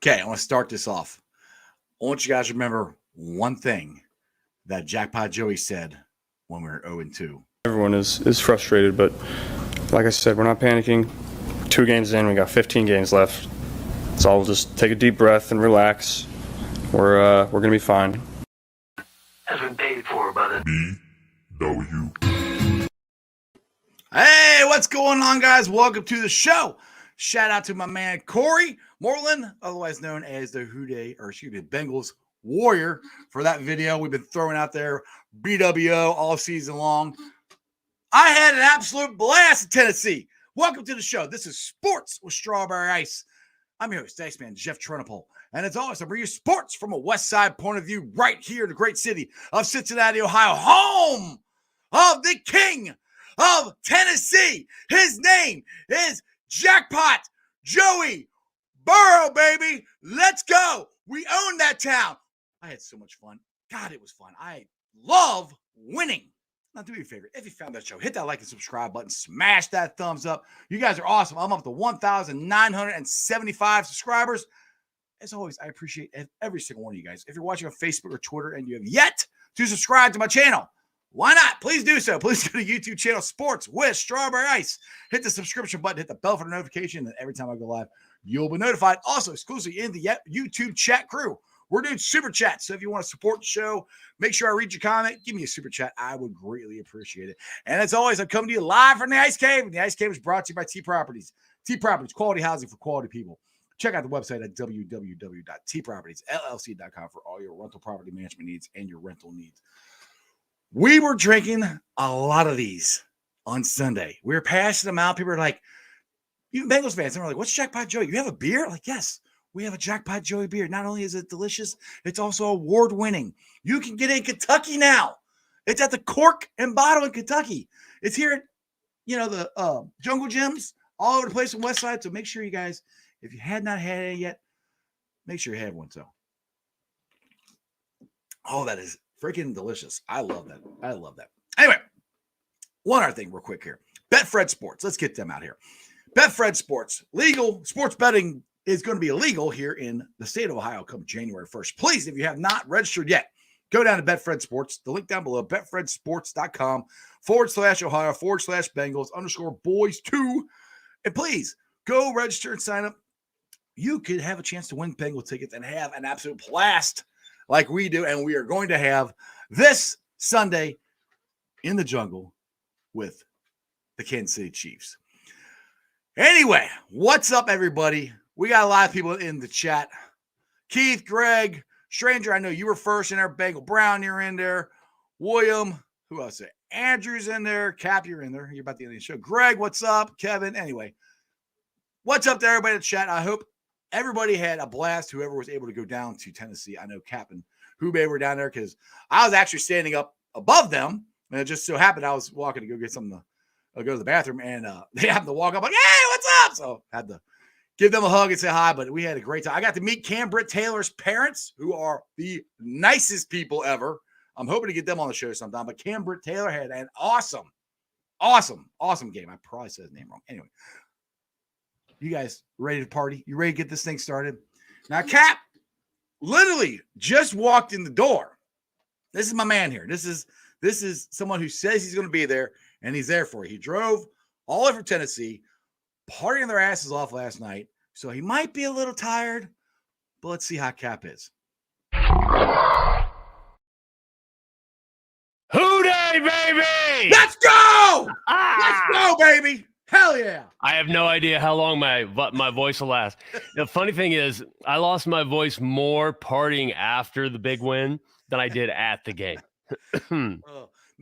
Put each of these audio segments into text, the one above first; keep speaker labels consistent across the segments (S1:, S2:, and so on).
S1: Okay, I want to start this off. I want you guys to remember one thing that Jackpot Joey said when we were 0-2.
S2: Everyone is frustrated, but like I said, we're not panicking. 2 games in, we got 15 games left. So we'll just take a deep breath and relax. We're gonna be fine.
S3: Has been paid for by the
S4: BW.
S1: Hey, what's going on, guys? Welcome to the show. Shout out to my man Corey Moreland, otherwise known as the Bengals Warrior, for that video we've been throwing out there, BWO, all season long. I had an absolute blast in Tennessee. Welcome to the show. This is Sports with Strawberry Ice. I'm your host, Iceman Jeff Trenopole. And as always, I bring you sports from a West Side point of view right here in the great city of Cincinnati, Ohio, home of the king of Tennessee. His name is Jackpot Joey Burrow, baby. Let's go. We own that town. I had so much fun. God, it was fun. I love winning. Now, do me a favor. If you found that show, hit that like and subscribe button. Smash that thumbs up. You guys are awesome. I'm up to 1,975 subscribers. As always, I appreciate every single one of you guys. If you're watching on Facebook or Twitter and you have yet to subscribe to my channel, why not? Please do so. Please go to YouTube channel Sports with Strawberry Ice. Hit the subscription button. Hit the bell for the notification. And every time I go live, you'll be notified. Also, exclusively in the YouTube chat crew, we're doing super chats. So if you want to support the show, make sure I read your comment. Give me a super chat. I would greatly appreciate it. And as always, I'm coming to you live from the Ice Cave. And the Ice Cave is brought to you by T Properties. T Properties, quality housing for quality people. Check out the website at www.tpropertiesllc.com for all your rental property management needs and your rental needs. We were drinking a lot of these on Sunday. We were passing them out. People are like, even Bengals fans, they're like, what's Jackpot Joey? You have a beer? Like, yes, we have a Jackpot Joey beer. Not only is it delicious, it's also award-winning. You can get it in Kentucky now. It's at the Cork and Bottle in Kentucky. It's here at, the Jungle Gyms all over the place on West Side. So make sure you guys, if you had not had it yet, make sure you have one. So, oh, that is freaking delicious. I love that. Anyway, one other thing real quick here. Betfred Sports. Let's get them out here. Betfred Sports. Legal sports betting is going to be illegal here in the state of Ohio come January 1st. Please, if you have not registered yet, go down to Betfred Sports. The link down below, betfredsports.com/Ohio/Bengals_boys2. And please go register and sign up. You could have a chance to win Bengal tickets and have an absolute blast like we do. And we are going to have this Sunday in the jungle with the Kansas City Chiefs. Anyway, what's up, everybody? We got a lot of people in the chat. Keith, Greg, Stranger, I know you were first in there. Bengal Brown, you're in there. William, who else? Andrew's in there. Cap, you're in there. You're about the end of the show. Greg, what's up? Kevin, anyway. What's up to everybody in the chat? I hope everybody had a blast, whoever was able to go down to Tennessee. I know Cap and Hube were down there because I was actually standing up above them. And it just so happened I was walking to go get something to go to the bathroom. And they happened to walk up like, hey, what's up? So I had to give them a hug and say hi. But we had a great time. I got to meet Cam Britt Taylor's parents, who are the nicest people ever. I'm hoping to get them on the show sometime. But Cam Britt Taylor had an awesome game. I probably said his name wrong. Anyway. You guys ready to party? You ready to get this thing started? Now, Cap literally just walked in the door. This is my man here. This is someone who says he's going to be there, and he's there for it. He drove all over Tennessee, partying their asses off last night, so he might be a little tired, but let's see how Cap is.
S5: Hooday, baby!
S1: Let's go! Let's go, baby! Hell yeah.
S5: I have no idea how long my voice will last. The funny thing is, I lost my voice more partying after the big win than I did at the game.
S1: Now,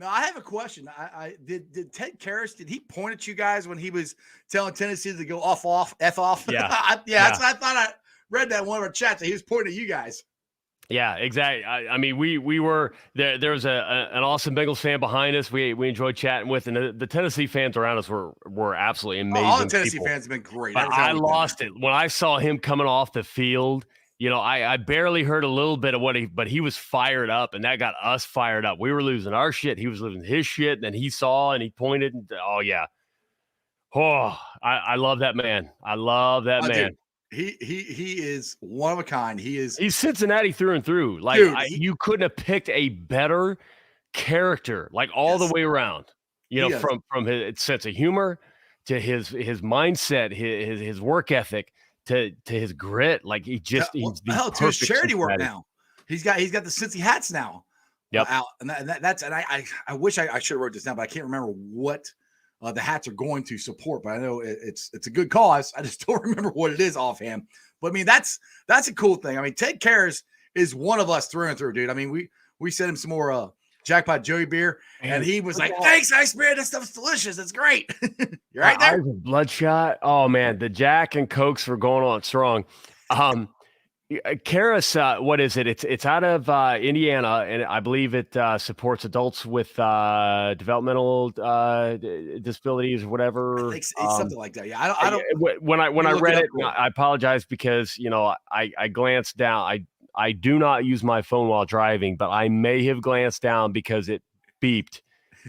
S1: I have a question. I did Ted Karras, did he point at you guys when he was telling Tennessee to go F off?
S5: Yeah.
S1: That's what I thought. I read that in one of our chats that he was pointing at you guys.
S5: Yeah, exactly. I mean, we were there. There was an awesome Bengals fan behind us. We enjoyed chatting with, and the Tennessee fans around us were absolutely amazing.
S1: All the Tennessee
S5: people.
S1: fans have been great.
S5: I lost it when I saw him coming off the field. I barely heard a little bit of but he was fired up, and that got us fired up. We were losing our shit. He was losing his shit, and then he saw and he pointed. And, oh yeah, I love that man. I love that man.
S1: Dude, He is one of a kind. He's
S5: Cincinnati through and through. Like
S1: dude.
S5: You couldn't have picked a better character, like all the way around. From his sense of humor to his mindset, his work ethic to his grit. Like he's
S1: to his charity work now. He's got the Cincy hats now.
S5: Yep.
S1: Out and that's I wish I should have wrote this down, but I can't remember what the hats are going to support. But I know it's a good cause. I just don't remember what it is offhand. But I mean that's a cool thing. I mean Ted Karras is one of us through and through, dude. I mean we sent him some more Jackpot Joey beer, and he was like, "Thanks, Iceman. That stuff's delicious. It's great." You're right there.
S5: Bloodshot. Oh man, the Jack and Cokes were going on strong. Karras, what is it? It's out of Indiana, and I believe it supports adults with developmental disabilities or whatever.
S1: I think it's something like that. Yeah, I don't.
S5: When I read it, I apologize because I glanced down. I do not use my phone while driving, but I may have glanced down because it beeped,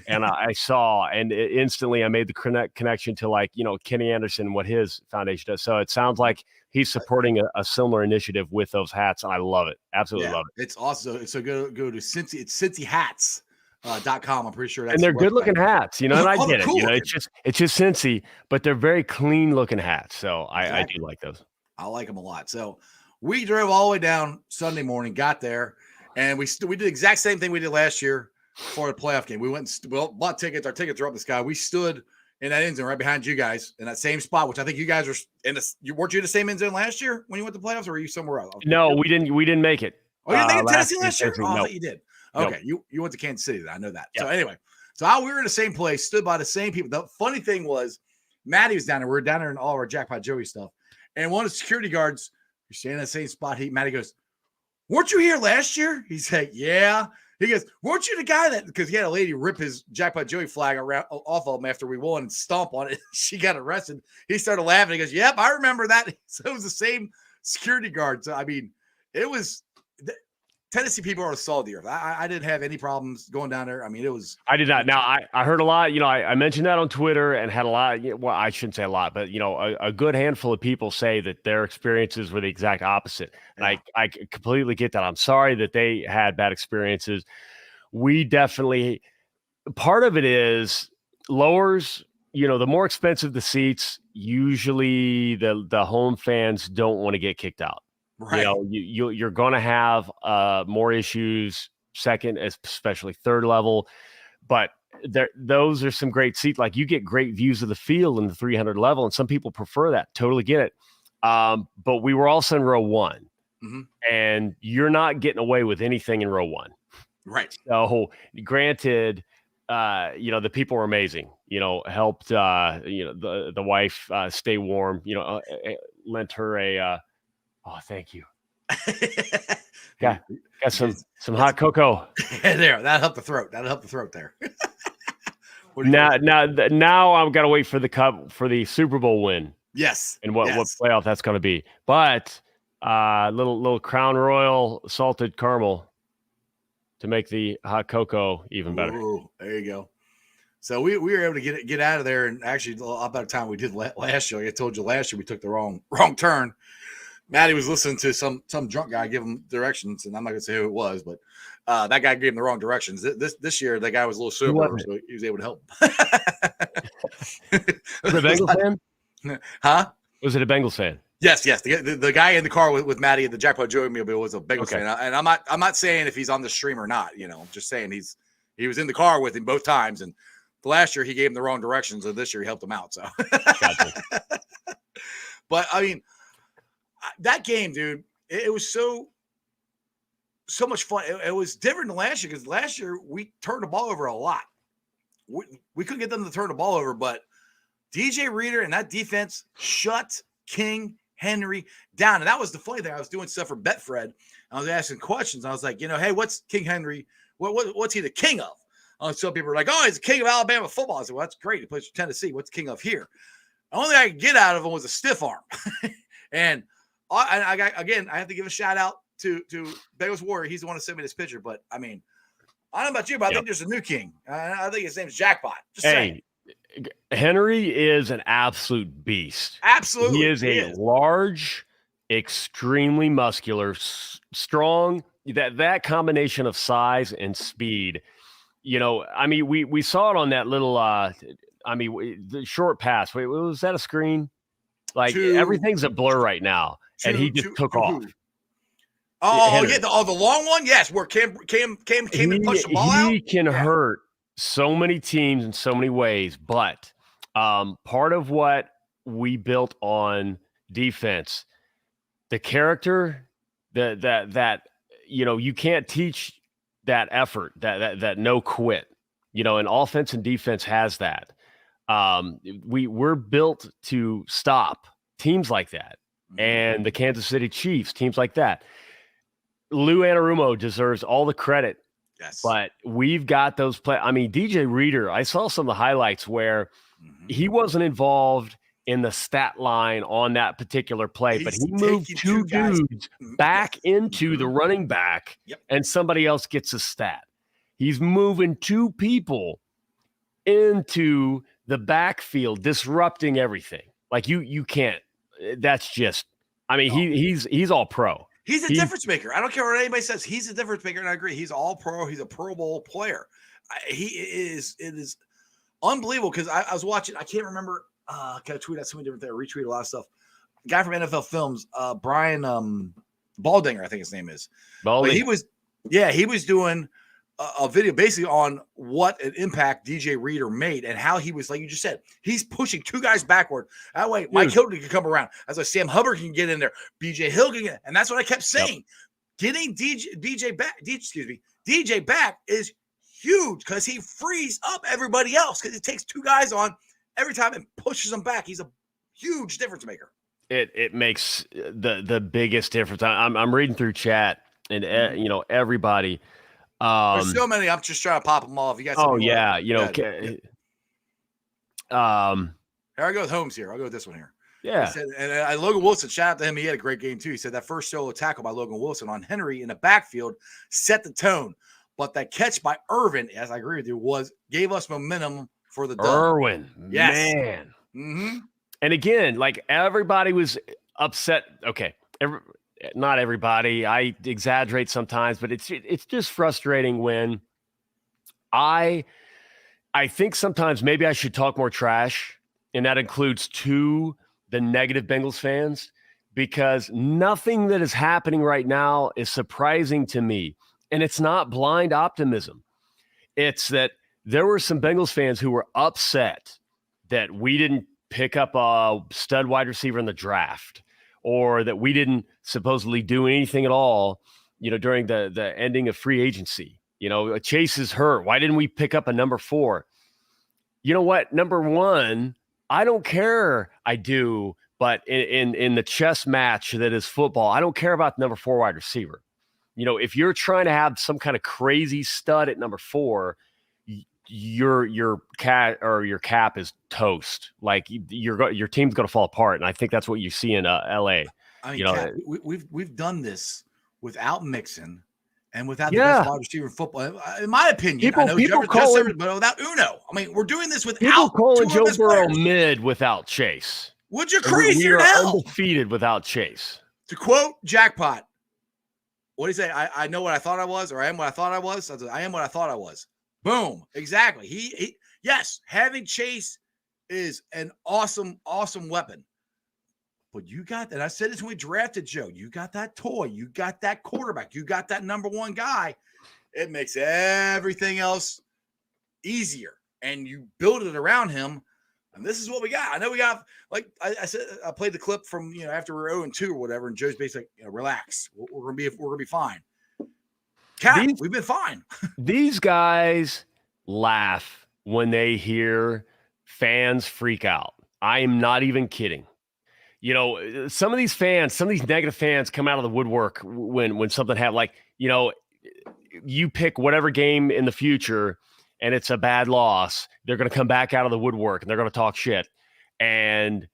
S5: and I saw, and instantly I made the connection to Kenny Anderson, what his foundation does. So it sounds like he's supporting a similar initiative with those hats, and I love it. Absolutely love it.
S1: It's awesome. So go to Cincy. It's CincyHats.com. I'm pretty sure that's
S5: and they're good looking hats, and I get it.
S1: Cool
S5: It's just Cincy, but they're very clean looking hats. So I do like those.
S1: I like them a lot. So we drove all the way down Sunday morning, got there, and we did the exact same thing we did last year for the playoff game. We went and bought tickets. Our tickets are up in the sky. We stood in that end zone right behind you guys in that same spot, which I think you guys were in. Weren't you in the same end zone last year when you went to playoffs, or were you somewhere else?
S5: No, we didn't. We didn't make it.
S1: Oh, you didn't make it to Tennessee last year? Oh, I
S5: no.
S1: thought you did. Okay,
S5: Nope.
S1: you went to Kansas City. I know that.
S5: Yep.
S1: So anyway, we were in the same place, stood by the same people. The funny thing was, Maddie was down there. We were down there in all of our Jackpot Joey stuff, and one of the security guards. You're standing in the same spot. Maddie goes, "Weren't you here last year?" He's like, "Yeah." He goes, "Weren't you the guy that?" Because he had a lady rip his Jackpot Joey flag off of him after we won and stomp on it. She got arrested. He started laughing. He goes, "Yep, I remember that." So it was the same security guard. So I mean, it was Tennessee people are the salt of the earth. I didn't have any problems going down there. I mean, it was.
S5: I did not. Now I heard a lot. I mentioned that on Twitter and had a lot. Well, I shouldn't say a lot, but a good handful of people say that their experiences were the exact opposite. And I completely get that. I'm sorry that they had bad experiences. We definitely, part of it is lowers. The more expensive the seats, usually the home fans don't want to get kicked out.
S1: Right.
S5: You're going to have more issues, second, especially third level. But those are some great seats. Like you get great views of the field in the 300 level, and some people prefer that. Totally get it. But we were also in row one, and you're not getting away with anything in row one.
S1: Right.
S5: So granted, the people were amazing. Helped the wife stay warm. Lent her a. Oh, thank you. Got some hot cocoa.
S1: There, that helped the throat. That'll help the throat there.
S5: Now I've got to wait for the Super Bowl win.
S1: Yes.
S5: And what playoff that's going to be. But little Crown Royal salted caramel to make the hot cocoa even better.
S1: Ooh, there you go. So we were able to get out of there, and actually about the time we did last year. Like I told you last year, we took the wrong turn. Maddie was listening to some drunk guy give him directions, and I'm not gonna say who it was, but that guy gave him the wrong directions. This year, the guy was a little sober, so he was able to help.
S5: Was it a Bengals fan?
S1: Huh? Was
S5: it a Bengals fan?
S1: Yes. The guy in the car with Maddie at the Jackpot Joey Mobile was a Bengals fan, and I'm not saying if he's on the stream or not. I'm just saying he was in the car with him both times, and last year he gave him the wrong directions, and this year he helped him out. So, gotcha. But I mean. That game, dude, it was so much fun. It was different than last year because last year we turned the ball over a lot. We couldn't get them to turn the ball over, but DJ Reader and that defense shut King Henry down. And that was the funny thing. I was doing stuff for Betfred. I was asking questions. I was like, hey, what's King Henry? What's he the king of? So people were like, oh, he's the king of Alabama football. I said, well, that's great. He plays for Tennessee. What's king of here? The only thing I could get out of him was a stiff arm. And I have to give a shout out to Bengals Warrior. He's the one who sent me this picture. But I mean, I don't know about you, but I think there's a new king. I think his name's Jackpot. Just saying.
S5: Henry is an absolute beast.
S1: Absolutely,
S5: he is a large, extremely muscular, strong. That combination of size and speed. I mean, we saw it on that little. The short pass. Wait, was that a screen? Like everything's a blur right now, and he just took off.
S1: Oh yeah, the long one. Yes, where Cam and pushed the ball out.
S5: He can hurt so many teams in so many ways, but part of what we built on defense, the character, that you can't teach that effort, that no quit. And offense and defense has that. We're built to stop teams like that, and the Kansas City Chiefs, teams like that. Lou Anarumo deserves all the credit.
S1: Yes.
S5: But we've got those play. I mean, DJ Reader, I saw some of the highlights where he wasn't involved in the stat line on that particular play, but he moved two dudes back into the running back, and somebody else gets a stat. He's moving two people into the backfield, disrupting everything. Like you can't. That's just. I mean, he's all pro.
S1: He's a difference maker. I don't care what anybody says. He's a difference maker, and I agree. He's all pro. He's a Pro Bowl player. It is unbelievable because I was watching. I can't remember. I tweeted out so many different things. I retweeted a lot of stuff. A guy from NFL Films, Brian Baldinger, I think his name is.
S5: Baldinger.
S1: He was doing a video basically on what an impact DJ Reader made and how he was, like you just said, he's pushing two guys backward. That way, Mike Hilton can come around. That's why Sam Hubbard can get in there. BJ Hill can get, and that's what I kept saying. Getting DJ back is huge because he frees up everybody else because it takes two guys on every time and pushes them back. He's a huge difference maker.
S5: It makes the biggest difference. I'm reading through chat and everybody.
S1: There's so many. I'm just trying to pop them off. You guys.
S5: Oh yeah,
S1: Here I go with Holmes here. I'll go with this one here.
S5: Yeah.
S1: Said, and Logan Wilson, shout out to him. He had a great game too. He said that first solo tackle by Logan Wilson on Henry in the backfield set the tone, but that catch by Irvin, as I agree with you, gave us momentum for the dub.
S5: Irwin,
S1: yes.
S5: Man.
S1: Mm-hmm.
S5: And again, like everybody was upset. Okay, not everybody. I exaggerate sometimes, but it's just frustrating when I think sometimes maybe I should talk more trash, and that includes to the negative Bengals fans, because nothing that is happening right now is surprising to me. And it's not blind optimism. It's that there were some Bengals fans who were upset that we didn't pick up a stud wide receiver in the draft, or that we didn't supposedly do anything at all, during the ending of free agency. Chase is hurt. Why didn't we pick up a number 4? You know what? Number 1, I don't care. I do. But in the chess match that is football, I don't care about the number 4 wide receiver. If you're trying to have some kind of crazy stud at number 4, your cap is toast. Like your team's going to fall apart, and I think that's what you see in LA.
S1: I mean, Cap, we've done this without Mixon and without the best wide receiver in football. In my opinion, I know Trevor Justin, but without Uno. I mean, we're doing this without
S5: people calling Joe Burrow mid without Chase.
S1: Would you crazy
S5: or
S1: hell?
S5: Undefeated without Chase.
S1: To quote Jackpot, what do you say? I know what I thought I was, or I am what I thought I was. I am what I thought I was. Boom. Exactly. He yes, having Chase is an awesome weapon. But you got that. I said this when we drafted Joe. You got that toy. You got that quarterback. You got that number 1 guy. It makes everything else easier. And you build it around him. And this is what we got. I know we got, like I said, I played the clip from, after we're 0-2 or whatever. And Joe's basically like, relax. We're gonna be fine. Cap, we've been fine.
S5: These guys laugh when they hear fans freak out. I am not even kidding. Some of these negative fans come out of the woodwork when something happens. Like, you pick whatever game in the future and it's a bad loss, they're going to come back out of the woodwork and they're going to talk shit. And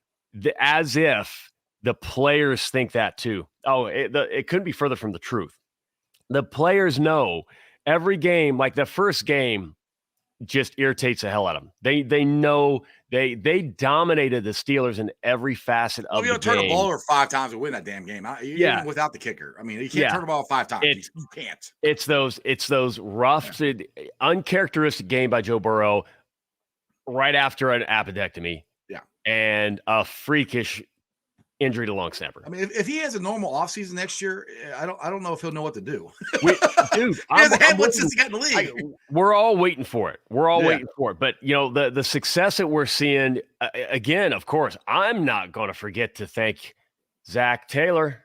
S5: as if the players think that too. Oh, it couldn't be further from the truth. The players know every game, like the first game, just irritates the hell out of them. They know They dominated the Steelers in every facet of the
S1: turn the
S5: game.
S1: ball over 5 times and win that damn game. Even without the kicker. I mean, you can't turn the ball 5 times. You can't.
S5: It's those rough, uncharacteristic game by Joe Burrow right after an appendectomy.
S1: Yeah.
S5: And a freakish injury to long snapper.
S1: I mean, if he has a normal offseason next year, I don't know if he'll know what to do.
S5: Dude,
S1: he hasn't had one since he got in the league.
S5: We're all waiting for it. Waiting for it. But the success that we're seeing again, of course, I'm not going to forget to thank Zach Taylor,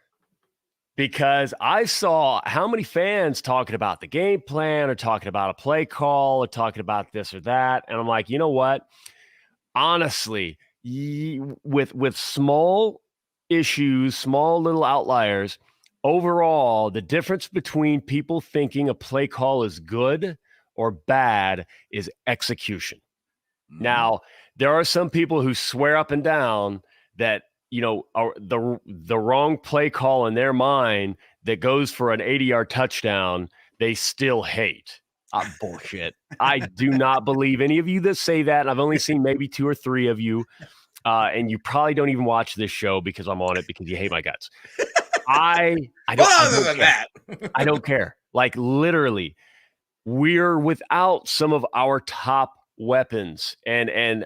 S5: because I saw how many fans talking about the game plan or talking about a play call or talking about this or that, and I'm like, you know what? Honestly, with small issues, small little outliers, overall, the difference between people thinking a play call is good or bad is execution. Now, there are some people who swear up and down that, the wrong play call in their mind that goes for an 80-yard touchdown, they still hate. Bullshit. I do not believe any of you that say that. And I've only seen maybe 2 or 3 of you. And you probably don't even watch this show because I'm on it because you hate my guts. I don't care. Like, literally, we're without some of our top weapons, and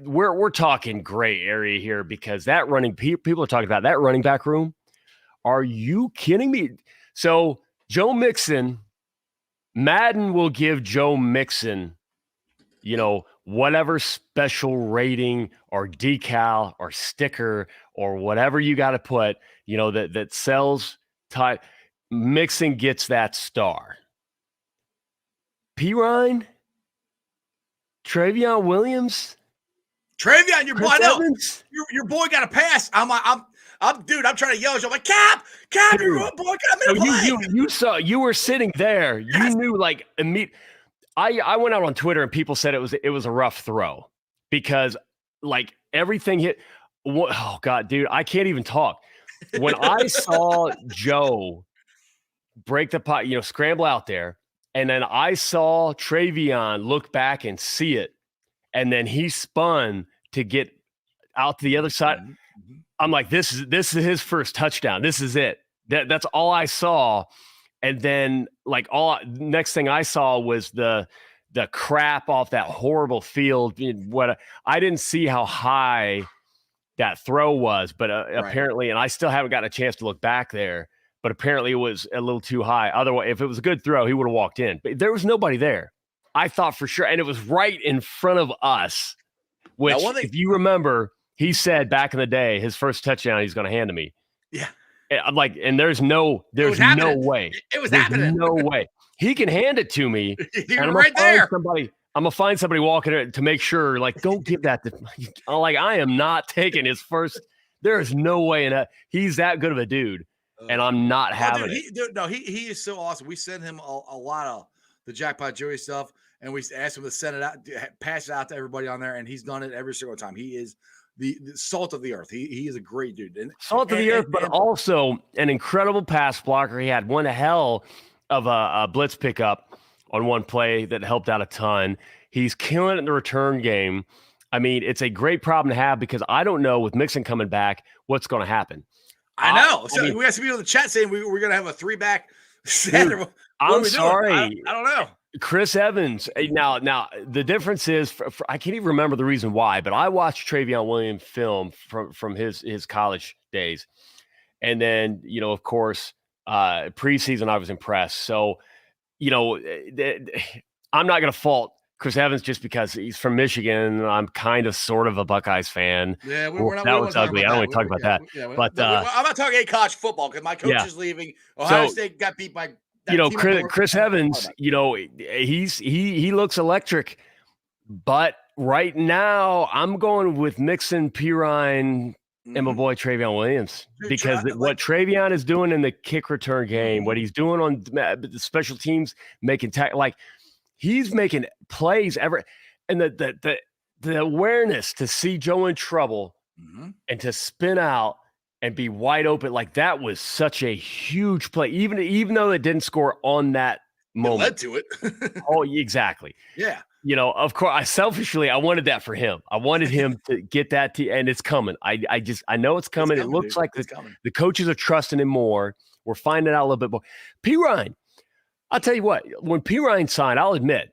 S5: we're talking gray area here, because that people are talking about that running back room. Are you kidding me? So Joe Mixon, Madden will give Joe Mixon, whatever special rating or decal or sticker or whatever you got to put, that sells type. Mixon gets that star. Pirine, Travion Williams,
S1: your boy, I know. Your boy got a pass. I'm trying to yell. I'm like, Cap, your boy got a
S5: play. You were sitting there. You knew, like, immediately. I went out on Twitter and people said it was a rough throw because, like, everything hit. Oh God, dude, I can't even talk. When I saw Joe break the pot, scramble out there, and then I saw Travion look back and see it, and then he spun to get out to the other side. I'm like, this is his first touchdown. This is it. That's all I saw. And then, like, next thing I saw was the crap off that horrible field. I didn't see how high that throw was, but apparently, and I still haven't gotten a chance to look back there, but apparently it was a little too high. Otherwise, if it was a good throw, he would have walked in. But there was nobody there. I thought for sure, and it was right in front of us, which, if you remember, he said back in the day, his first touchdown he's going to hand to me.
S1: Yeah.
S5: I'm like, and there's no way.
S1: It was happening.
S5: No way. He can hand it to me.
S1: You're right there.
S5: I'm gonna find somebody walking it to make sure, like, don't give that to. Like, I am not taking his first. There is no way in that. He's that good of a dude, and I'm not having it.
S1: He is so awesome. We send him a lot of the Jackpot Joey stuff, and we asked him to send it out, pass it out to everybody on there, and he's done it every single time. He is the salt of the earth. He is a great dude.
S5: Salt of the earth, but also an incredible pass blocker. He had one hell of a blitz pickup on one play that helped out a ton. He's killing it in the return game. I mean, it's a great problem to have because I don't know with Mixon coming back what's going to happen.
S1: I know. So we have some people in the chat saying we're going to have a 3-back.
S5: Dude, I'm sorry.
S1: I don't know.
S5: Chris Evans. Now the difference is I can't even remember the reason why, but I watched Travion Williams film from his college days, and then of course preseason I was impressed. So I'm not going to fault Chris Evans just because he's from Michigan. And I'm kind of sort of a Buckeyes fan.
S1: Yeah, we're not.
S5: That was ugly. I don't want to talk about that. But
S1: I'm not talking college football because my coach is leaving. Ohio State got beat by.
S5: Chris Evans, he looks electric, but right now I'm going with Mixon, Pirine, and my boy Travion Williams because what Travion is doing in the kick return game, what he's doing on the special teams, he's making plays and the awareness to see Joe in trouble and to spin out and be wide open, like that was such a huge play. Even though it didn't score on that moment,
S1: it led to it.
S5: Oh, exactly.
S1: Yeah.
S5: of course, I wanted that for him. I wanted him to get that, and it's coming. I know it's coming. It looks
S1: dude.
S5: like the coaches are trusting him more. We're finding out a little bit more. P. Ryan, I'll tell you what, when P. Ryan signed, I'll admit,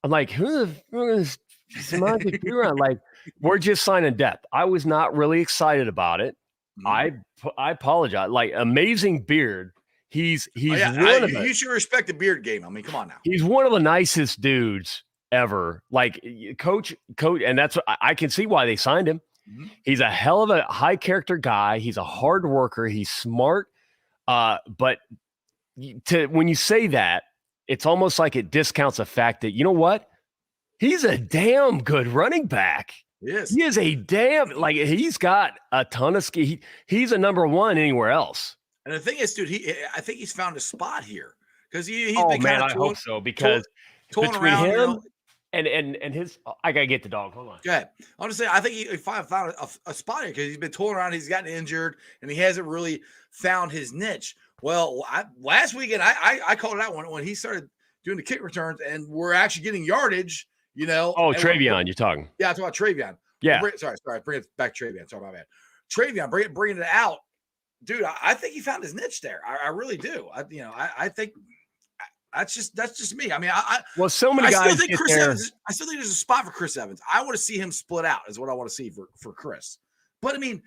S5: I'm like, who the fuck is Samantha P. Ryan? Like, we're just signing depth. I was not really excited about it. I apologize. Like, amazing beard. He's you
S1: should respect the beard game. I mean, come on now.
S5: He's one of the nicest dudes ever. Like, coach, and that's what I can see why they signed him. Mm-hmm. He's a hell of a high character guy. He's a hard worker. He's smart. But when you say that, it's almost like it discounts the fact that, you know what? He's a damn good running back.
S1: Yes.
S5: He is a damn, like, he's got a ton of skill. He's a number one anywhere else.
S1: And the thing is, dude, I think he's found a spot here because he's
S5: been I hope so, because between around, him and his, I gotta get the dog. Hold on.
S1: Go ahead. I want to say I think he found a spot here because he's been tooling around. He's gotten injured and he hasn't really found his niche. Well, last weekend I called it out when he started doing the kick returns and we're actually getting yardage. Oh,
S5: Travion, you're talking?
S1: Yeah, I'm talking about Travion.
S5: Yeah.
S1: Sorry, bring it back, Travion. Sorry about that. Travion, bringing it out. Dude, I think he found his niche there. I really do. I think that's just me. I mean,
S5: so many guys.
S1: I still think there's a spot for Chris Evans. I want to see him split out. Is what I want to see for Chris. But I mean,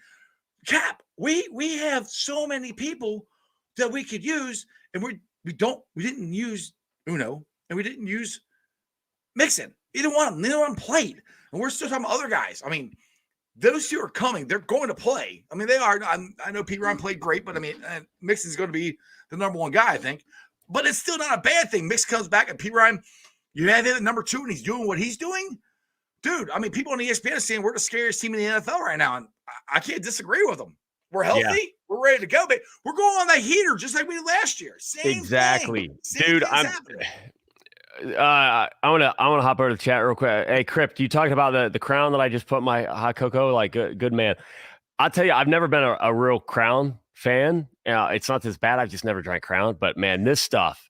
S1: Cap, we have so many people that we could use, and we didn't use Uno, and we didn't use Mixon. Neither one of them played, and we're still talking about other guys. I mean. Those two are coming. They're going to play. I mean, they are. I know Pete Ryan played great, but I mean, Mixon's going to be the number one guy, I think. But it's still not a bad thing. Mixon comes back, and Pete Ryan, you have him at number 2, and he's doing what he's doing. Dude, I mean, people on ESPN are saying we're the scariest team in the NFL right now, and I can't disagree with them. We're healthy. Yeah. We're ready to go, but we're going on that heater just like we did last year. Same
S5: exactly.
S1: Thing.
S5: Dude, I want to hop over to the chat real quick. Hey, Crip, you talking about the crown that I just put my hot cocoa? Like, good man. I'll tell you, I've never been a real crown fan. It's not this bad. I've just never drank crown. But man, this stuff.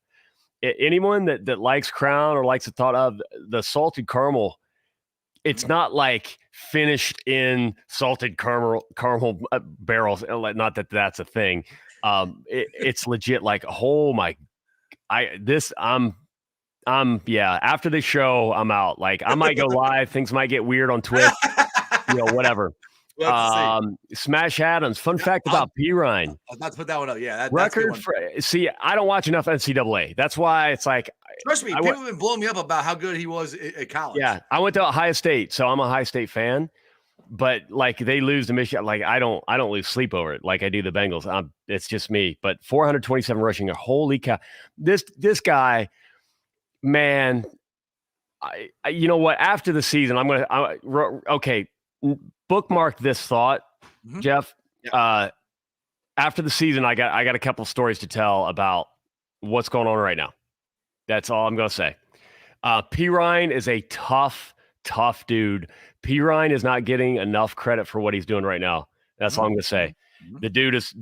S5: Anyone that likes crown or likes the thought of the salted caramel, it's not like finished in salted caramel barrels. Not that that's a thing. It's legit. Like, oh my, after the show, I'm out. Like, I might go live. Things might get weird on Twitch, whatever. Smash Adams. Fun fact about P. Ryan.
S1: I was about to put that one up. Yeah.
S5: Record see, I don't watch enough NCAA. That's why it's like.
S1: Trust me, people have been blowing me up about how good he was at college.
S5: Yeah. I went to Ohio State, so I'm a Ohio State fan. But like, they lose to Michigan. Like, I don't lose sleep over it like I do the Bengals. It's just me. But 427 rushing. Holy cow. This guy. Man, you know what? After the season, bookmark this thought, Jeff. Yeah. After the season, I got a couple of stories to tell about what's going on right now. That's all I'm going to say. P. Ryan is a tough dude. P. Ryan is not getting enough credit for what he's doing right now. That's all I'm going to say. The dude is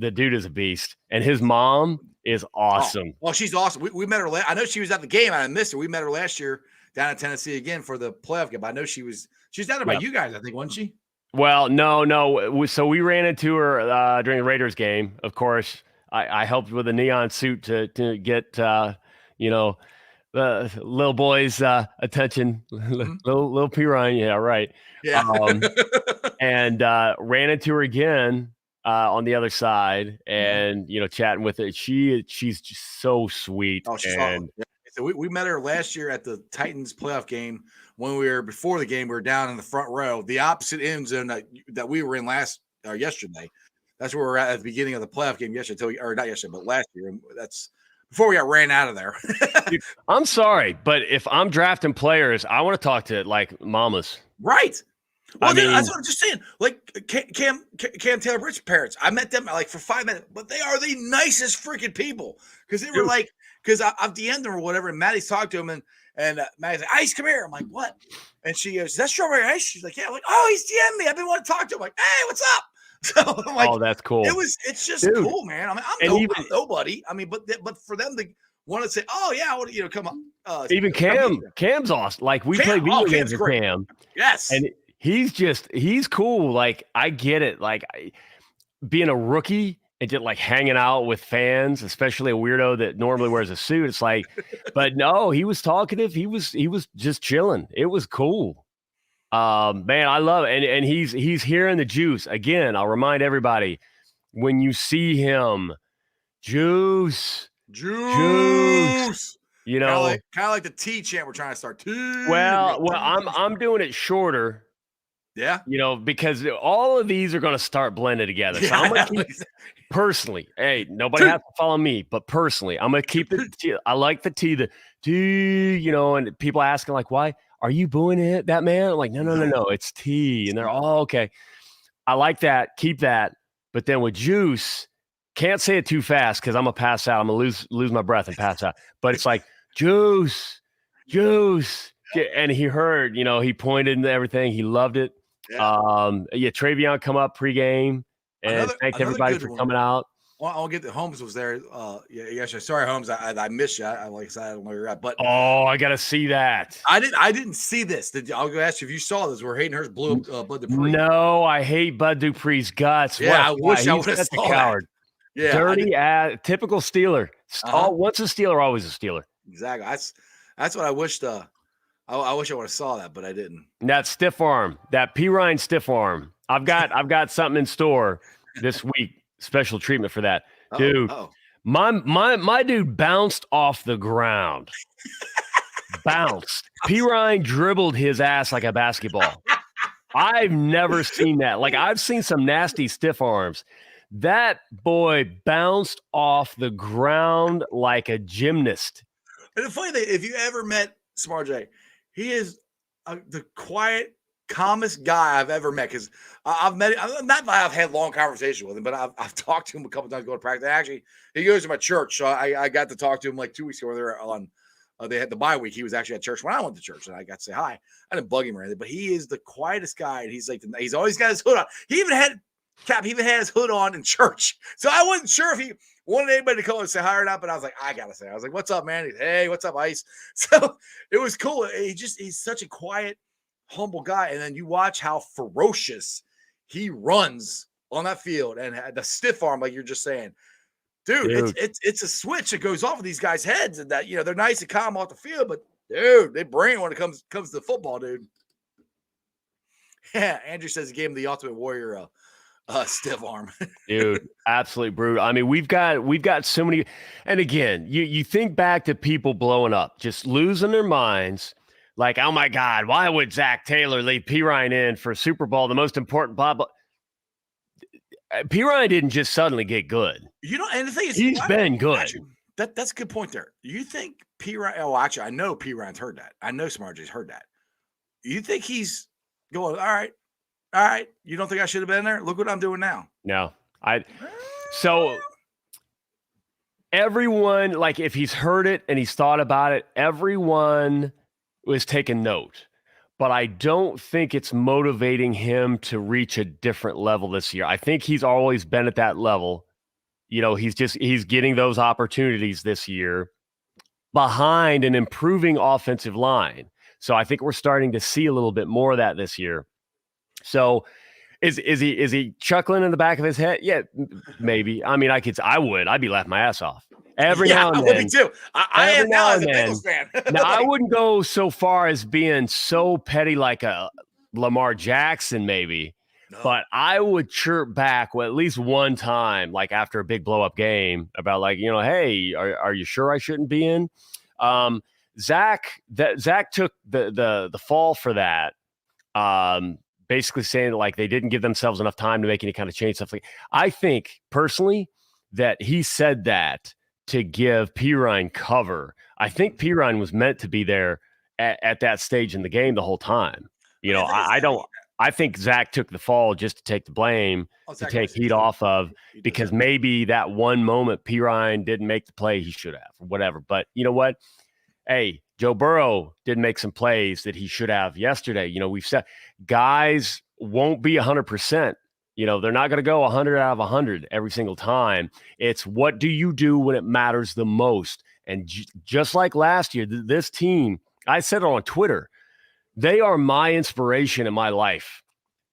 S5: a beast, and his mom is awesome.
S1: Well, she's awesome. We met her. I know she was at the game. I missed her. We met her last year down in Tennessee again for the playoff game. I know she's down there by you guys. I think, wasn't she?
S5: Well, no. So we ran into her during the Raiders game. Of course, I helped with a neon suit to get the little boy's attention. Little P. Ryan, yeah, right.
S1: Yeah.
S5: And ran into her again. On the other side, and chatting with her. She's just so sweet.
S1: Oh, she's awesome. Yeah. So we met her last year at the Titans playoff game when we were before the game. We were down in the front row, the opposite end zone that we were in yesterday. That's where we were at the beginning of the playoff game yesterday, or not yesterday, but last year. And that's before we got ran out of there.
S5: Dude, I'm sorry, but if I'm drafting players, I want to talk to like mamas.
S1: Right. Well, that's what I'm just saying. Like Cam Taylor-Britt's parents, I met them like for 5 minutes, but they are the nicest freaking people because they were like, because I've DM'd them or whatever, and Maddie's talked to him, and Maddie's like, "Ice, come here." I'm like, "What?" And she goes, "Is that strawberry ice?" She's like, "Yeah." I'm like, "Oh, he's DM'd me. I've been wanting to talk to him." I'm like, "Hey, what's up?" So I'm like,
S5: "Oh, that's cool."
S1: It's just cool, man. I mean, I'm nobody. I mean, but for them to want to say, oh yeah, I want to, come on.
S5: Even Cam's awesome. Like we play video games with
S1: great.
S5: Cam.
S1: Yes.
S5: And he's cool. Like I get it. Like being a rookie and just like hanging out with fans, especially a weirdo that normally wears a suit. It's like, but no, he was talkative. He was just chilling. It was cool. Man, I love it. And he's hearing the juice. Again, I'll remind everybody, when you see him, juice. You know,
S1: kind of like the T chant we're trying to start.
S5: Well, I'm doing it shorter.
S1: Yeah.
S5: Because all of these are going to start blending together. So I'm going to keep, personally, hey, nobody has to follow me, but personally, I'm going to keep it. I like the T, and people asking like, why are you booing it, that man? I'm like, no, it's T. And they're all okay. I like that. Keep that. But then with juice, can't say it too fast because I'm going to pass out. I'm going to lose my breath and pass out. But it's like, juice. And he heard, he pointed and everything. He loved it. Yeah. Travion come up pregame and thanked everybody for coming out.
S1: Well, I'll get the Holmes was there. Sorry, Holmes. I missed you. I don't know where you're at, but
S5: I got to see that.
S1: I didn't see this. I'll go ask you if you saw this. Where Hayden Hurst blew up Bud Dupree.
S5: No, I hate Bud Dupree's guts.
S1: Yeah, I wish I would have saw
S5: coward. That. Yeah, dirty, typical Steeler. Once a Steeler, always a Steeler.
S1: Exactly. That's what I wished. I wish I would have saw that, but I didn't.
S5: That stiff arm, that P. Ryan stiff arm. I've got something in store this week. Special treatment for that, dude. My dude bounced off the ground. Bounced. P. Ryan dribbled his ass like a basketball. I've never seen that. Like I've seen some nasty stiff arms. That boy bounced off the ground like a gymnast.
S1: And the funny thing, if you ever met Smart J, he is the quiet, calmest guy I've ever met. Because I've met him, not that I've had long conversation with him, but I've talked to him a couple times going to practice. Actually, he goes to my church, so I got to talk to him like 2 weeks ago. When they were on, they had the bye week. He was actually at church when I went to church, and I got to say hi. I didn't bug him or anything, but he is the quietest guy, and he's like he's always got his hood on. He even had his hood on in church, so I wasn't sure if he wanted anybody to come and say hi or not, but I was like, I gotta say, I was like, what's up, man? Hey, what's up, Ice? So it was cool. He's such a quiet, humble guy. And then you watch how ferocious he runs on that field and the stiff arm, like you're just saying, dude. It's a switch that goes off of these guys' heads, and that, they're nice and calm off the field, but dude, they bring it when it comes to football, dude. Yeah. Andrew says he gave him the Ultimate Warrior stiff arm.
S5: Dude, absolutely brutal. I mean, we've got so many, and again, you think back to people blowing up, just losing their minds, like, oh my God, why would Zach Taylor leave P. Ryan in for Super Bowl, the most important blah blah. P. Ryan didn't just suddenly get good.
S1: And the thing is,
S5: he's been good.
S1: Actually, that's a good point there. You think P. Ryan? Oh, actually, I know P. Ryan's heard that. I know Smart J's heard that. You think he's going, all right, you don't think I should have been there? Look what I'm doing now.
S5: No, so everyone, like if he's heard it and he's thought about it, everyone was taking note, but I don't think it's motivating him to reach a different level this year. I think he's always been at that level. He's getting those opportunities this year behind an improving offensive line. So I think we're starting to see a little bit more of that this year. So is he chuckling in the back of his head? Yeah, maybe. I mean, I'd be laughing my ass off every now and then. I would be too.
S1: I am now as a Bengals fan.
S5: Now, I wouldn't go so far as being so petty like a Lamar Jackson, maybe, but I would chirp back at least one time, like after a big blow up game, about like, hey, are you sure I shouldn't be in? Zach took the fall for that. Basically saying like they didn't give themselves enough time to make any kind of change. Stuff like, I think personally that he said that to give P. Ryan cover. I think P. Ryan was meant to be there at that stage in the game the whole time. I think Zach took the fall just to take the blame, to take heat off of, because maybe that one moment P. Ryan didn't make the play he should have or whatever. But you know what? Hey, Joe Burrow did make some plays that he should have yesterday. We've said guys won't be 100%. They're not going to go 100 out of 100 every single time. It's what do you do when it matters the most? And just like last year, this team, I said it on Twitter, they are my inspiration in my life.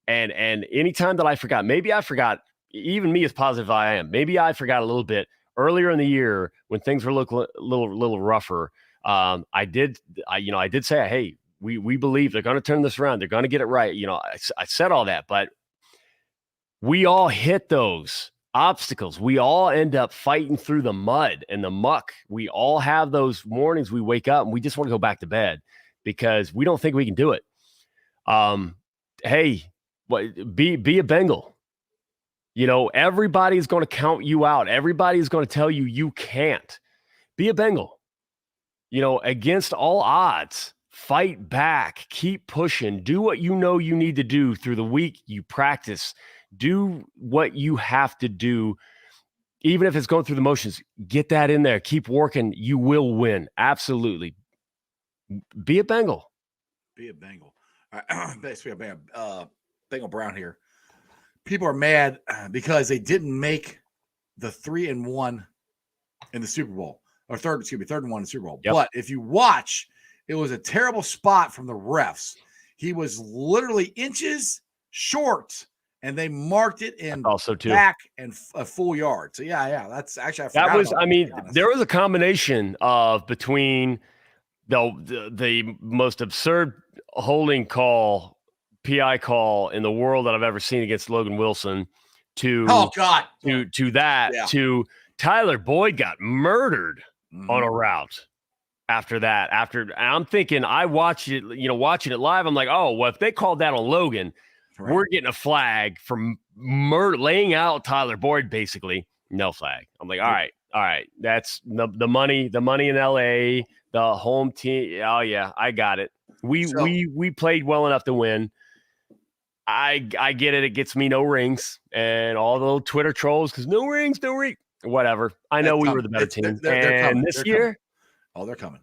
S5: And anytime that I forgot, maybe I forgot, even me as positive as I am, maybe I forgot a little bit earlier in the year when things were a little rougher. I did say, hey, we believe they're going to turn this around. They're going to get it right. I said all that, but we all hit those obstacles. We all end up fighting through the mud and the muck. We all have those mornings we wake up and we just want to go back to bed because we don't think we can do it. Hey, be a Bengal. Everybody's going to count you out. Everybody's going to tell you you can't. Be a Bengal. Against all odds, fight back, keep pushing, do what you know you need to do through the week. You practice, do what you have to do. Even if it's going through the motions, get that in there. Keep working. You will win. Absolutely. Be a Bengal.
S1: Be a Bengal. All right. Basically, Bengal Brown here. People are mad because they didn't make the 3-1 in the Super Bowl. Or third and 1 in the Super Bowl.
S5: Yep.
S1: But if you watch, it was a terrible spot from the refs. He was literally inches short, and they marked it in
S5: also too
S1: back and a full yard. So yeah, that's actually
S5: there was a combination of between the most absurd holding call, PI call in the world that I've ever seen against Logan Wilson to Tyler Boyd got murdered on a route after that. I'm thinking, I watching it live. I'm like, oh, well, if they called that on Logan, right, we're getting a flag for murder, laying out Tyler Boyd, basically. No flag. I'm like, all right. That's the money in LA, the home team. Oh yeah, I got it. We played well enough to win. I get it. It gets me no rings and all the little Twitter trolls because no rings. Whatever. I know we were the better team.
S1: They're coming.
S5: This year,
S1: they're coming.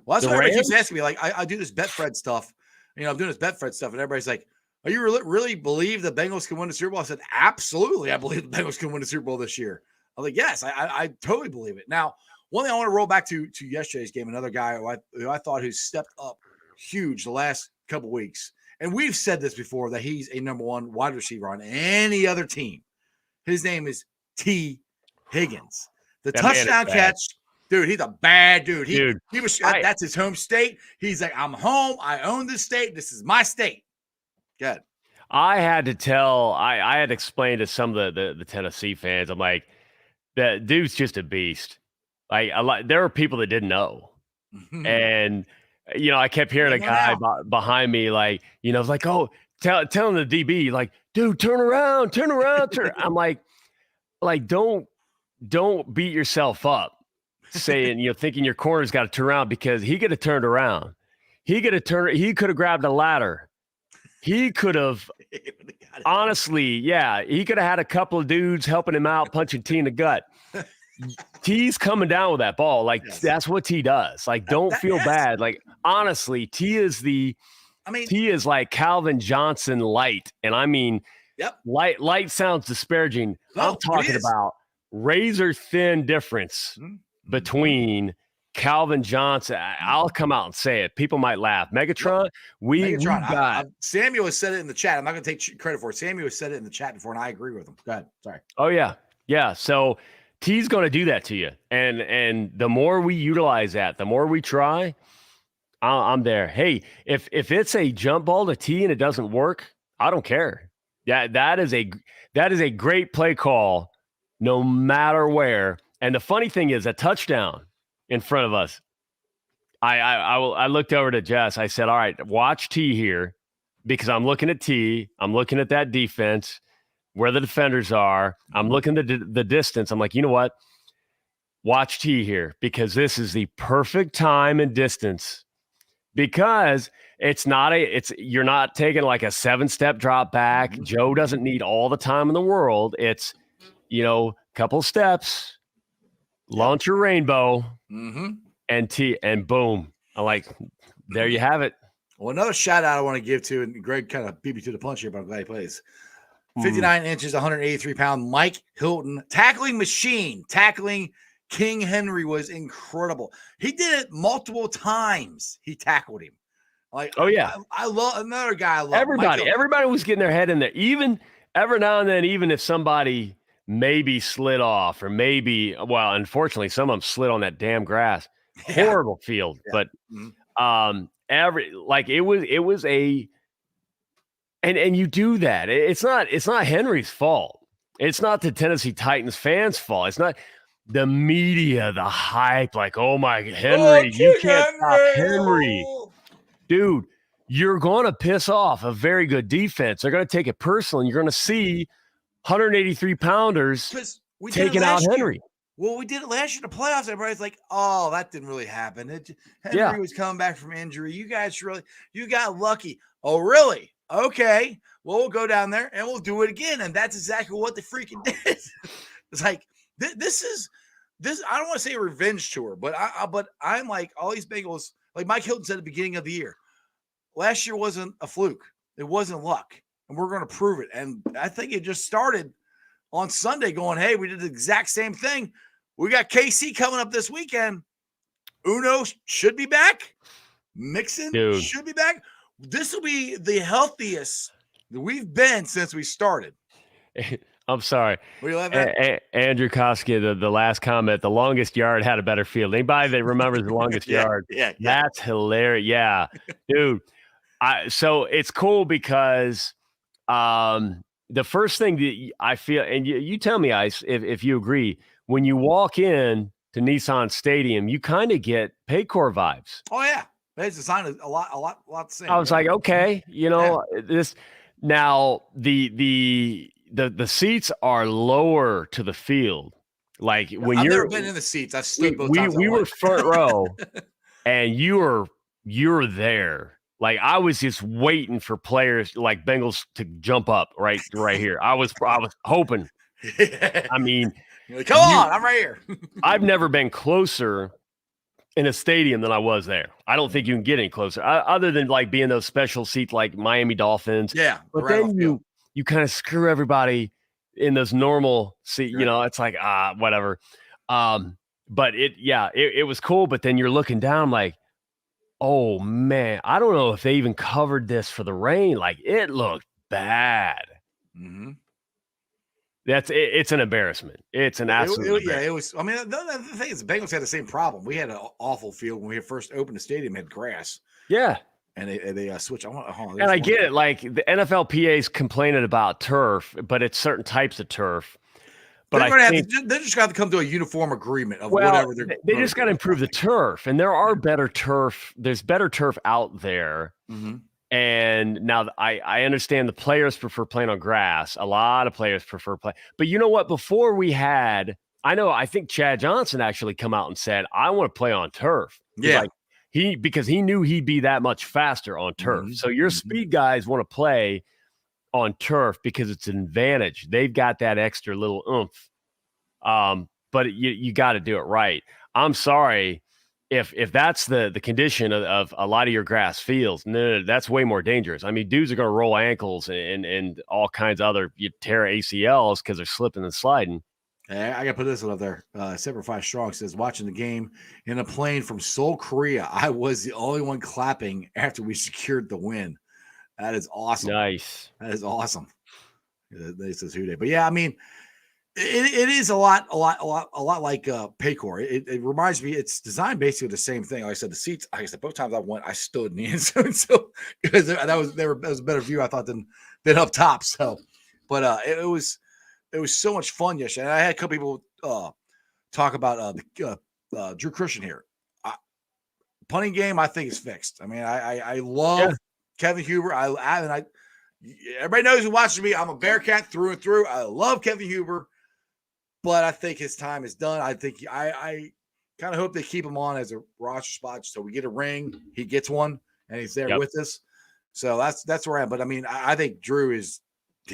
S1: Well, that's why everybody keeps asking me. Like, I do this Betfred stuff. I'm doing this Betfred stuff, and everybody's like, "Are you really believe the Bengals can win the Super Bowl?" I said, "Absolutely, I believe the Bengals can win the Super Bowl this year." I was like, "Yes, I totally believe it." Now, one thing I want to roll back to yesterday's game. Another guy who I thought who stepped up huge the last couple weeks, and we've said this before that he's a number one wide receiver on any other team. His name is T. Higgins. The touchdown catch, dude, he's a bad dude. He was that's his home state. He's like, I'm home. I own this state. This is my state. Good.
S5: I had to explain to some of the Tennessee fans. I'm like, that dude's just a beast. There were people that didn't know. And I kept hearing a guy behind me, it's like, oh, telling the DB, like, dude, turn around. I'm like, don't beat yourself up saying, thinking your corner's got to turn around because he could have turned around. He could have grabbed a ladder. He could have, honestly, he could have had a couple of dudes helping him out, punching T in the gut. T's coming down with that ball. That's what T does. Don't feel bad. Honestly, T is like Calvin Johnson light. And I mean, light sounds disparaging.
S1: No,
S5: I'm talking about razor thin difference between Calvin Johnson. I'll come out and say it. People might laugh. Megatron, we got
S1: Samuel has said it in the chat. I'm not going to take credit for it. Samuel has said it in the chat before, and I agree with him. Go ahead. Sorry.
S5: Oh yeah. So T's going to do that to you, and the more we utilize that, the more we try. I'm there. Hey, if it's a jump ball to T and it doesn't work, I don't care. That is a great play call, no matter where. And the funny thing is, a touchdown in front of us. I looked over to Jess. I said, all right, watch T here, because I'm looking at T. I'm looking at that defense, where the defenders are. I'm looking at the distance. I'm like, you know what? Watch T here, because this is the perfect time and distance, because you're not taking like a 7-step drop back. Joe doesn't need all the time in the world. It's, couple steps, launch your rainbow, and T, and boom. I'm like, there you have it.
S1: Well, another shout out I want to give to, and Greg kind of beat me to the punch here, but I'm glad he plays. 59 inches, 183-pound Mike Hilton, tackling machine, tackling King Henry was incredible. He did it multiple times. He tackled him. Like,
S5: Oh, yeah.
S1: I love another guy. I love
S5: Everybody was getting their head in there. Even every now and then, even if somebody maybe slid off or maybe, well, unfortunately, some of them slid on that damn grass.
S1: Yeah.
S5: Horrible field.
S1: Yeah.
S5: But
S1: Mhm.
S5: it was a, and you do that. It's not Henry's fault. It's not the Tennessee Titans fans' fault. It's not the media, the hype, like, oh my Henry, you
S1: King
S5: can't stop Henry.
S1: Oh.
S5: Dude, you're going to piss off a very good defense. They're going to take it personal, and you're going to see 183 pounders
S1: 'Cause we did it
S5: taking out
S1: last year.
S5: Henry.
S1: Well, we did it last year in the playoffs. Everybody's like, "Oh, that didn't really happen." Henry was coming back from injury. You got lucky. Oh, really? Okay. Well, we'll go down there and we'll do it again. And that's exactly what they freaking did. It's like this is. I don't want to say a revenge tour, but I'm like all these Bengals. Like Mike Hilton said at the beginning of the year, last year wasn't a fluke. It wasn't luck, and we're going to prove it. And I think it just started on Sunday going, hey, we did the exact same thing. We got KC coming up this weekend. Uno should be back. Mixon should be back. This will be the healthiest that we've been since we started.
S5: I'm sorry.
S1: What are you laughing at?
S5: Andrew Koski, the last comment, the longest yard had a better field. Anybody that remembers the longest yard, that's hilarious. Yeah, dude. So it's cool because the first thing that I feel, and you tell me, Ice, if you agree, when you walk in to Nissan Stadium, you kind of get Paycor vibes.
S1: Oh yeah, it's designed a lot the same.
S5: I was like, okay, this now the seats are lower to the field. Like when
S1: I've
S5: you're
S1: never been in the seats. I've stood both times.
S5: We were front row, and you're there. Like I was just waiting for players like Bengals to jump up right here. I was hoping. I mean,
S1: you're like, come on, I'm right here.
S5: I've never been closer in a stadium than I was there. I don't think you can get any closer, other than like being those special seats like Miami Dolphins.
S1: Yeah,
S5: but then you kind of screw everybody in those normal seat.
S1: Right.
S5: It's like whatever. But it was cool. But then you're looking down like, oh man, I don't know if they even covered this for the rain. Like it looked bad.
S1: Mm-hmm.
S5: It's an embarrassment. It's an absolute.
S1: It was. I mean, the thing is, the Bengals had the same problem. We had an awful field when we first opened the stadium. Had grass.
S5: Yeah,
S1: and they switched.
S5: And I get it. Like the NFLPA is complaining about turf, but it's certain types of turf. But
S1: they're just going to have to come to a uniform agreement of whatever
S5: they just got to improve the turf, and there are better turf. There's better turf out there.
S1: Mm-hmm.
S5: And now I understand the players prefer playing on grass. A lot of players prefer play. But you know what? Before I think Chad Johnson actually come out and said, I want to play on turf.
S1: Yeah.
S5: Because he knew he'd be that much faster on turf.
S1: Mm-hmm.
S5: So your speed guys want to play on turf because it's an advantage. They've got that extra little oomph. But you got to do it right. I'm sorry. If that's the condition of a lot of your grass fields, no, that's way more dangerous. I mean, dudes are going to roll ankles and all kinds of other tear ACLs because they're slipping and sliding.
S1: Hey, I got to put this one up there. 7-5 Strong says, watching the game in a plane from Seoul, Korea, I was the only one clapping after we secured the win. That is awesome.
S5: Nice.
S1: That is awesome. This is Hude. But yeah, I mean, it is a lot like Paycor. It reminds me, it's designed basically the same thing. Like I said, the seats, like I said, both times I went, I stood in the end zone. So because that was a better view, I thought, than up top. So, but it was so much fun yesterday. And I had a couple people talk about Drew Christian here. Punting game, I think is fixed. I mean, I love Kevin Huber. Everybody knows who watches me. I'm a Bearcat through and through. I love Kevin Huber. But I think his time is done. I think I kind of hope they keep him on as a roster spot so we get a ring. He gets one, and he's there with us. So that's where I am. But, I mean, I think Drew is –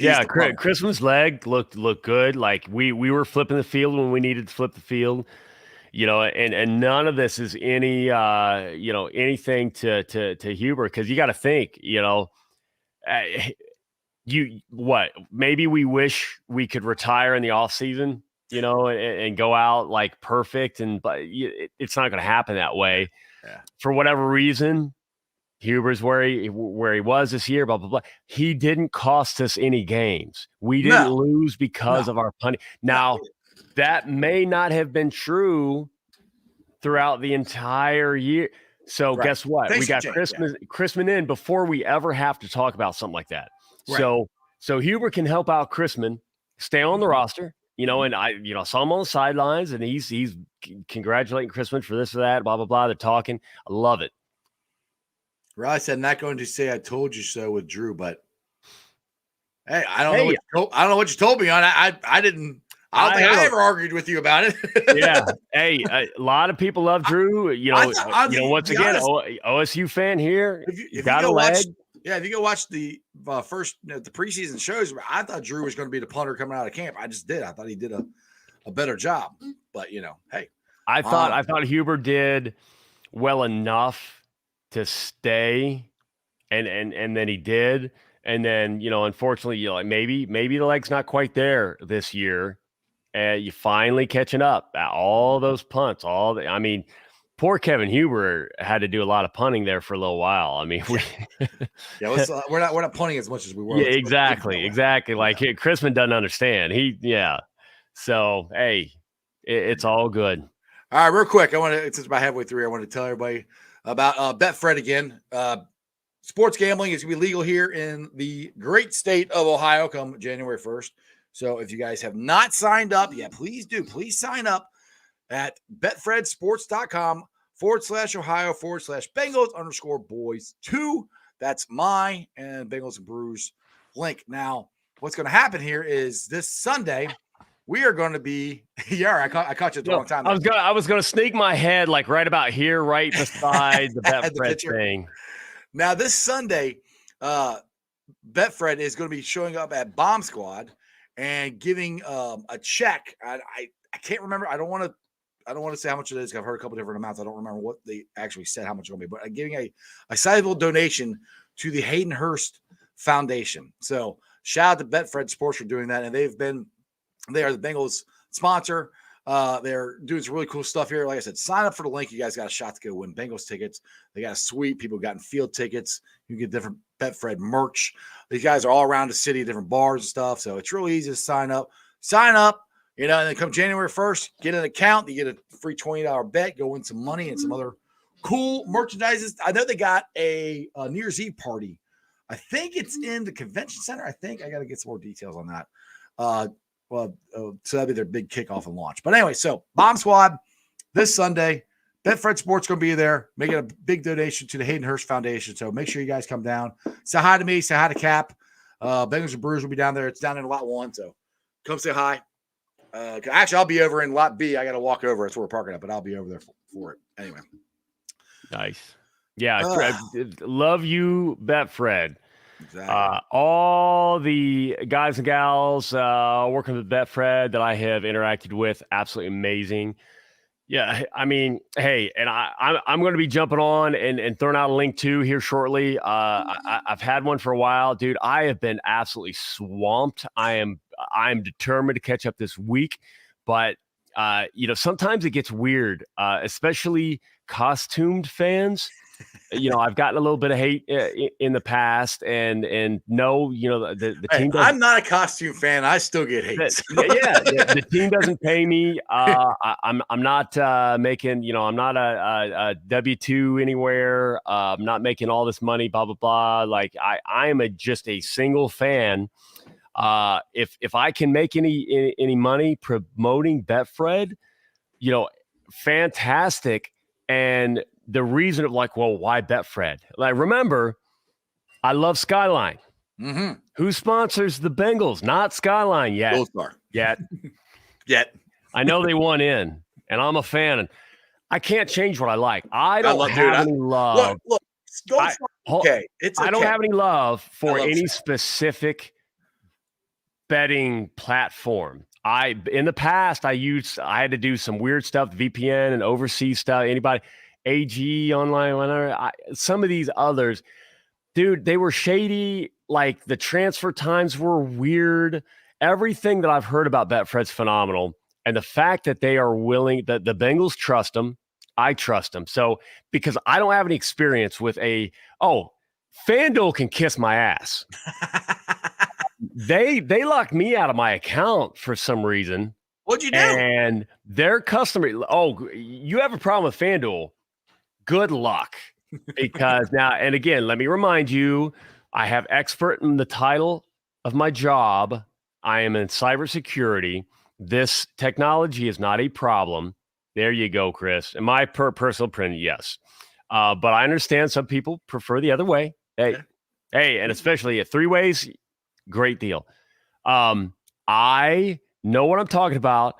S5: Christmas leg looked good. Like, we were flipping the field when we needed to flip the field. And none of this is any anything to Huber, because you got to think, maybe we wish we could retire in the off season and go out like perfect. But it's not going to happen that way.
S1: Yeah.
S5: For whatever reason, Huber's where he was this year, blah, blah, blah. He didn't cost us any games. We didn't lose because of our punting. Now, that may not have been true throughout the entire year. So guess what? We got Chrisman in before we ever have to talk about something like that. Right. So Huber can help out Chrisman, stay on the roster, and I saw him on the sidelines, and he's congratulating Chrisman for this or that, blah, blah, blah. They're talking. I love it.
S1: Riley said, "Not going to say I told you so with Drew, but hey, I don't know what you told me on. I didn't. I don't think I ever argued with you about it."
S5: Yeah. Hey, a lot of people love Drew. Once again, OSU fan here. If you got a leg.
S1: If you go watch the first the preseason shows, I thought Drew was going to be the punter coming out of camp. I just did. I thought he did a better job. But hey,
S5: I thought Huber did well enough to stay, and then he did, and then unfortunately, maybe the leg's not quite there this year, and you finally catching up. All those punts, poor Kevin Huber had to do a lot of punting there for a little while. I mean,
S1: we're not punting as much as we were.
S5: Yeah, exactly. Like Chrisman doesn't understand. So hey, it's all good.
S1: All right, real quick, since about halfway through, I want to tell everybody about Betfred again. Sports gambling is going to be legal here in the great state of Ohio come January 1st. So if you guys have not signed up yet, please do. Please sign up at betfredsports.com/Ohio/Bengals_boys2. That's my and Bengals and Brews link. Now, what's going to happen here is this Sunday, we are going to be I caught you at the wrong time.
S5: I was going to sneak my head like right about here, right beside the Betfred thing.
S1: Now this Sunday, Betfred is going to be showing up at Bomb Squad and giving a check. I can't remember. I don't want to say how much it is. I've heard a couple different amounts. I don't remember what they actually said how much it's going to be, but I'm giving a sizable donation to the Hayden Hurst Foundation. So shout out to Betfred Sports for doing that, and they are the Bengals sponsor. They're doing some really cool stuff here. Like I said, sign up for the link. You guys got a shot to go win Bengals tickets. They got a suite. People gotten field tickets. You get different Betfred merch. These guys are all around the city, different bars and stuff. So it's really easy to sign up. And then come January 1st, get an account. You get a free $20 bet. Go win some money and some other cool merchandises. I know they got a New Year's Eve party. I think it's in the convention center. I got to get some more details on that. So that'd be their big kickoff and launch. But anyway, so Bomb Squad this Sunday. Betfred Sports going to be there, making a big donation to the Hayden Hurst Foundation. So make sure you guys come down. Say hi to me. Say hi to Cap. Bengals and Brewers will be down there. It's down in Lot 1. So come say hi. Actually, I'll be over in Lot B. I got to walk over. That's where we're parking at, but I'll be over there for it. Anyway.
S5: Nice. Yeah. Love you, Betfred.
S1: Exactly.
S5: All the guys and gals working with Betfred that I have interacted with, absolutely amazing. Yeah, I mean, hey, and I'm going to be jumping on and throwing out a link too here shortly. I've had one for a while, dude. I have been absolutely swamped. I'm determined to catch up this week, but sometimes it gets weird, especially costumed fans. I've gotten a little bit of hate in the past, and the team.
S1: I'm not a costume fan. I still get hate.
S5: The team doesn't pay me. I'm not making. I'm not a W-2 anywhere. I'm not making all this money. Blah blah blah. Like I am just a single fan. If I can make any money promoting Betfred, fantastic. And the reason of why Betfred? Like, remember, I love Skyline.
S1: Mm-hmm.
S5: Who sponsors the Bengals? Not Skyline yet.
S1: Gold Star.
S5: Yet.
S1: I
S5: know they won in, and I'm a fan. And I can't change what I like. I don't have any love.
S1: Look, Gold Star. Okay.
S5: I don't have any love for any specific betting platform. In the past, I had to do some weird stuff, VPN and overseas stuff. Anybody, AG online, whatever. Some of these others, dude, they were shady. Like the transfer times were weird. Everything that I've heard about Betfred's phenomenal. And the fact that they are willing, that the Bengals trust them, I trust them. So because I don't have any experience with FanDuel can kiss my ass. They locked me out of my account for some reason.
S1: What'd you do?
S5: And their customer, you have a problem with FanDuel. Good luck. Because now, and again, let me remind you, I have expert in the title of my job. I am in cybersecurity. This technology is not a problem. There you go, Chris. In my personal opinion, yes. But I understand some people prefer the other way. Hey, and especially at 3 ways, great deal. I know what I'm talking about.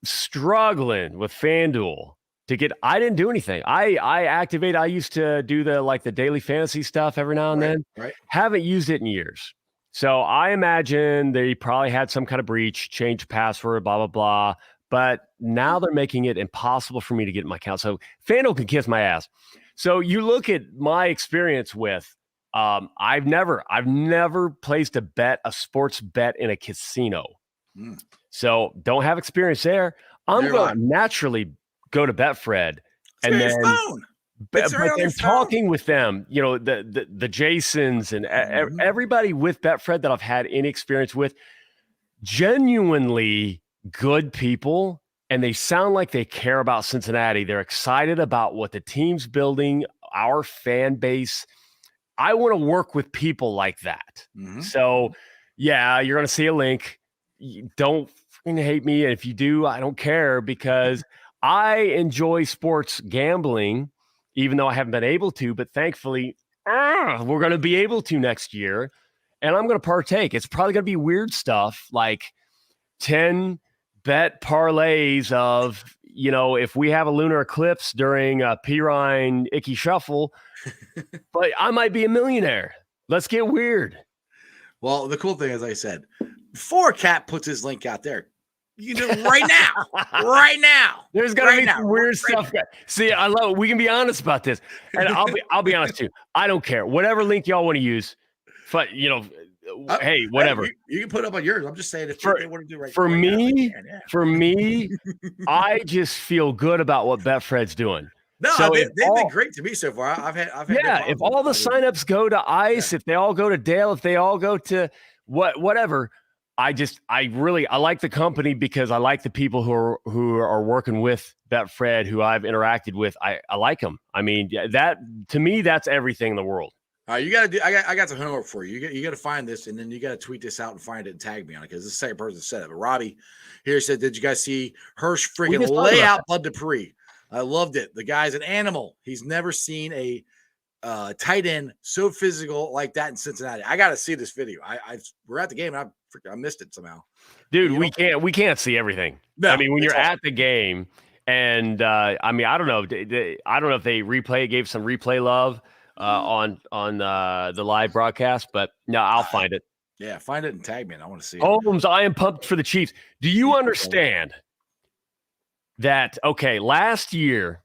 S5: Struggling with FanDuel to get. I didn't do anything. I used to do the daily fantasy stuff every now and then.
S1: Right.
S5: Haven't used it in years. So I imagine they probably had some kind of breach, changed password, blah blah blah. But now they're making it impossible for me to get in my account. So FanDuel can kiss my ass. So you look at my experience with. I've never placed a sports bet in a casino. So don't have experience there. I'm going to naturally go to Betfred, and then but then talking with them, the Jasons and everybody with Betfred that I've had any experience with, genuinely good people, and they sound like they care about Cincinnati. They're excited about what the team's building, our fan base. I want to work with people like that. So, yeah, you're going to see a link. Don't fucking hate me. And if you do, I don't care, because I enjoy sports gambling, even though I haven't been able to. But thankfully, we're going to be able to next year. And I'm going to partake. It's probably going to be weird stuff like 10 bet parlays of, if we have a lunar eclipse during a Pirine Icky Shuffle, but I might be a millionaire. Let's get weird.
S1: Well, the cool thing, as I said, before Cat puts his link out there, you can do it right now. Right now.
S5: There's got to be some weird stuff. See, I love it. We can be honest about this. And I'll be honest too. I don't care. Whatever link y'all want to use, but hey, whatever.
S1: You can put up on yours. I'm just saying if they want to do
S5: for me, I just feel good about what Betfred's doing.
S1: No, so they've been great to me so far. I've had
S5: if all the signups go to ICE, if they all go to Dale, if they all go to whatever, I like the company because I like the people who are working with Betfred, who I've interacted with. I like them. I mean, that to me, that's everything in the world.
S1: All right, you got to do. I got some homework for you. You got to find this, and then you got to tweet this out and find it and tag me on it, because this is the second person that said it. But Robbie here said, "Did you guys see Hirsch freaking lay out Bud Dupree? I loved it. The guy's an animal. He's never seen a tight end so physical like that in Cincinnati. I got to see this video. We're at the game, and I missed it somehow.
S5: Dude, we can't see everything. No, I mean, when you're at the game, and I mean, I don't know. I don't know if they gave some replay love on the live broadcast, but no, I'll find it.
S1: Yeah, find it and tag me. I want to see it.
S5: Holmes, I am pumped for the Chiefs. Do you understand that? Okay, last year,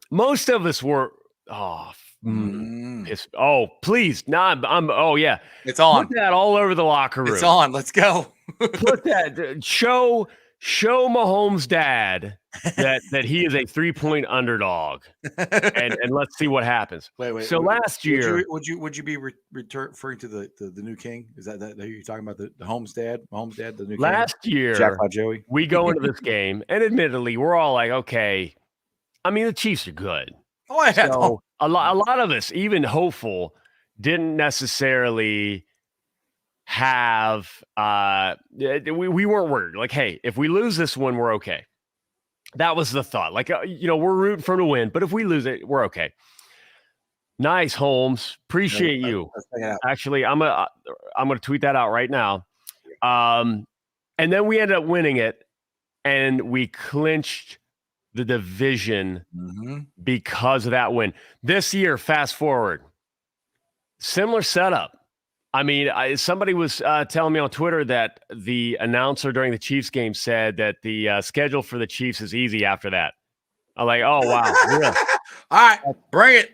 S5: most of us were please, yeah,
S1: it's on.
S5: Put that all over the locker room.
S1: It's on. Let's go.
S5: Put that. Show Mahomes' dad that he is a 3-point underdog, and let's see what happens.
S1: Wait.
S5: So last year,
S1: would you be referring to the new king? Is that who you're talking about? The Mahomes' dad, the new
S5: last
S1: king?
S5: year,
S1: Jackpot Joey.
S5: We go into this game, and admittedly, we're all like, okay. I mean, the Chiefs are good.
S1: Oh, yeah.
S5: So a lot of us, even hopeful, didn't necessarily have we weren't worried. Like, hey, if we lose this one, we're okay. That was the thought. Like, we're rooting for him to win, but if we lose it, we're okay. Nice, Holmes. Appreciate you. Actually, I'm gonna tweet that out right now. And then we ended up winning it, and we clinched the division because of that win. This year, fast forward, similar setup. I mean, somebody was telling me on Twitter that the announcer during the Chiefs game said that the schedule for the Chiefs is easy after that. I'm like, oh, wow. Yeah.
S1: All right, bring it.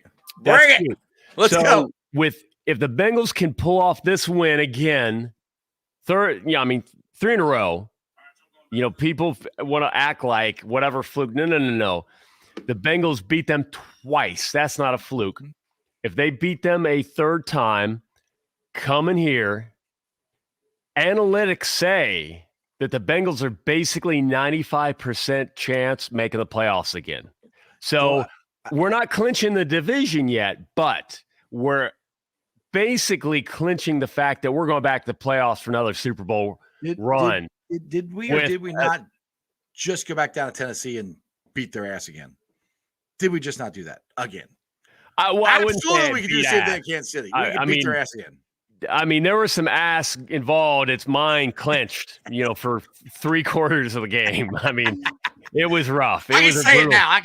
S1: Let's go.
S5: If the Bengals can pull off this win again, 3 in a row, People want to act like whatever fluke. No. The Bengals beat them twice. That's not a fluke. If they beat them a third time, come in here. Analytics say that the Bengals are basically 95% chance making the playoffs again. So we're not clinching the division yet, but we're basically clinching the fact that we're going back to the playoffs for another Super Bowl run.
S1: Did we or did we not just go back down to Tennessee and beat their ass again? Did we just not do that again?
S5: I wouldn't say
S1: we could do the same thing in Kansas City. We could beat their ass again.
S5: I mean, there was some ass involved. It's mine clenched, for 3/4 of the game. I mean, it was rough.
S1: I can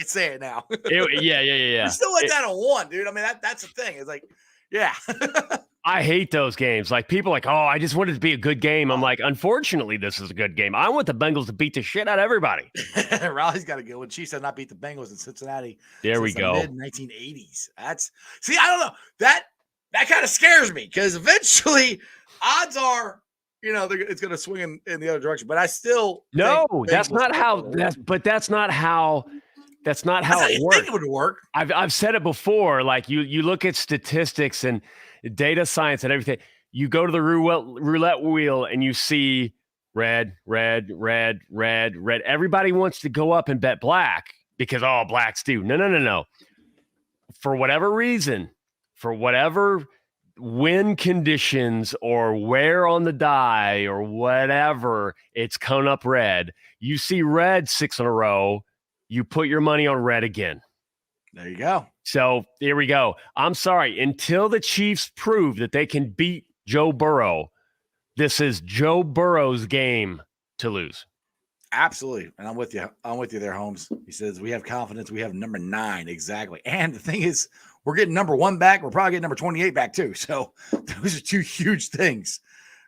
S1: say it now.
S5: Yeah.
S1: We still went down to 1, dude. I mean, that's the thing. It's like, yeah.
S5: I hate those games. Like, people are like, oh, I just want it to be a good game. I'm like, unfortunately, this is a good game. I want the Bengals to beat the shit out of everybody.
S1: Raleigh's got a good one. She said not beat the Bengals in Cincinnati.
S5: There we go.
S1: Mid 1980s. I don't know. That kind of scares me because eventually odds are, it's going to swing in the other direction. But I still
S5: that's not how it works.
S1: It would work.
S5: I've said it before. Like you look at statistics and data science and everything. You go to the roulette wheel and you see red. Everybody wants to go up and bet black because blacks do. No. For whatever reason, for whatever win conditions or wear on the die or whatever, it's coming up red. You see red 6 in a row, you put your money on red again.
S1: There you go.
S5: So here we go. I'm sorry. Until the Chiefs prove that they can beat Joe Burrow, this is Joe Burrow's game to lose.
S1: Absolutely. And I'm with you. there, Holmes. He says, we have confidence. We have number 9. Exactly. And the thing is, we're getting number 1 back. We're probably getting number 28 back too. So those are 2 huge things.